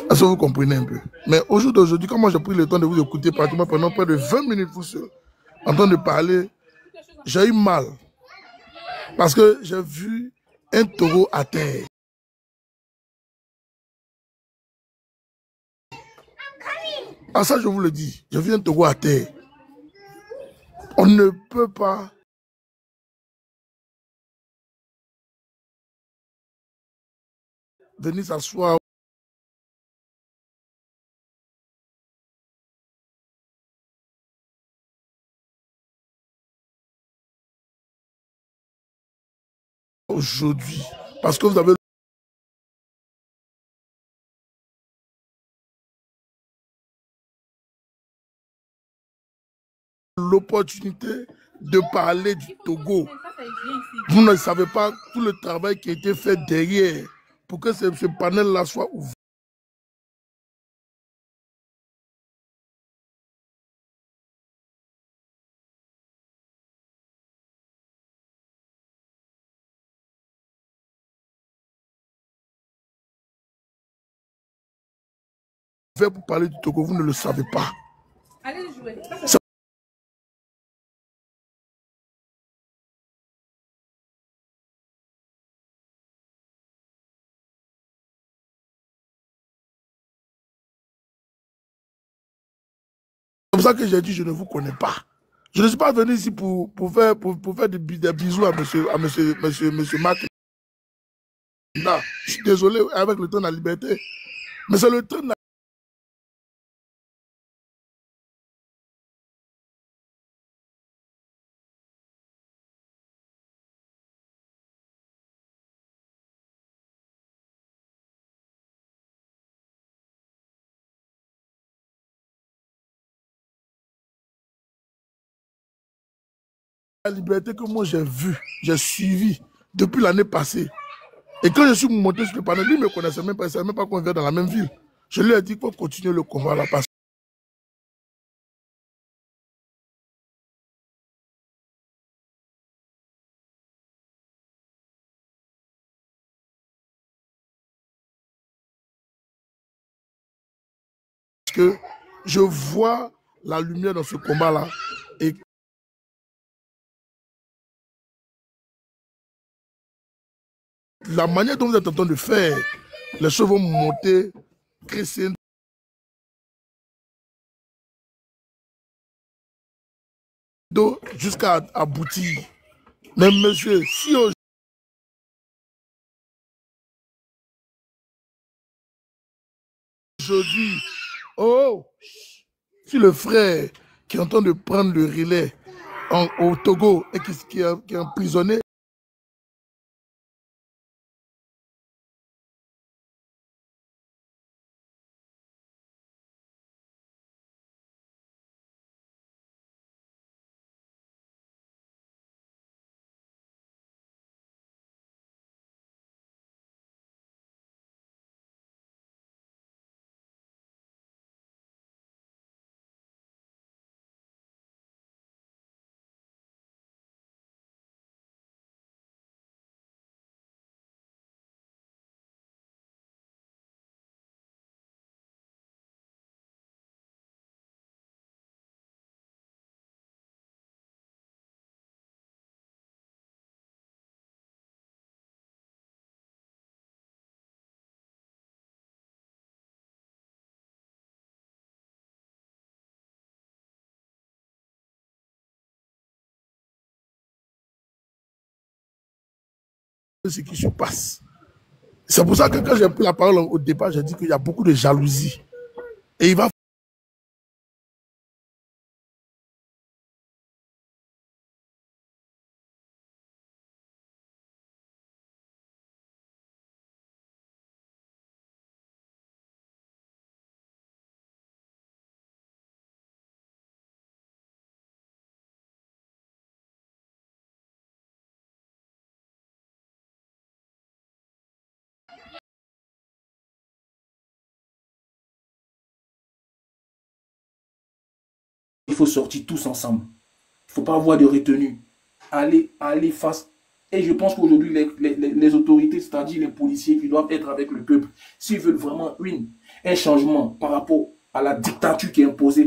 Est-ce que vous comprenez un peu? Mais au jour d'aujourd'hui, quand moi j'ai pris le temps de vous écouter pratiquement pendant près de 20 minutes, vous en train de parler, j'ai eu mal. Parce que j'ai vu un taureau à terre. Ah ça, je vous le dis, j'ai vu un taureau à terre. On ne peut pas... venir s'asseoir aujourd'hui parce que vous avez l'opportunité de parler du Togo. Vous ne savez pas tout le travail qui a été fait derrière pour que ce panel-là soit ouvert. Pour parler du Togo, vous ne le savez pas. Allez jouer. C'est pour ça que j'ai dit je ne vous connais pas. Je ne suis pas venu ici pour faire des bisous à monsieur Marc. Je suis désolé avec le temps de la liberté. Mais c'est le temps de la La liberté que moi j'ai vue, j'ai suivi depuis l'année passée. Et quand je suis monté sur le panel, lui ne me connaissait même pas, il ne savait même pas qu'on vient dans la même ville. Je lui ai dit qu'il faut continuer le combat là parce que je vois la lumière dans ce combat-là. Et la manière dont vous êtes en train de faire, les choses vont monter, crescendo, jusqu'à aboutir. Mais monsieur, si aujourd'hui, si le frère qui est en train de prendre le relais au Togo et qui est emprisonné, ce qui se passe. C'est pour ça que quand j'ai pris la parole au départ, j'ai dit qu'il y a beaucoup de jalousie. Et il va Il faut sortir tous ensemble. Il ne faut pas avoir de retenue. Aller face. Et je pense qu'aujourd'hui, les autorités, c'est-à-dire les policiers qui doivent être avec le peuple, s'ils veulent vraiment un changement par rapport à la dictature qui est imposée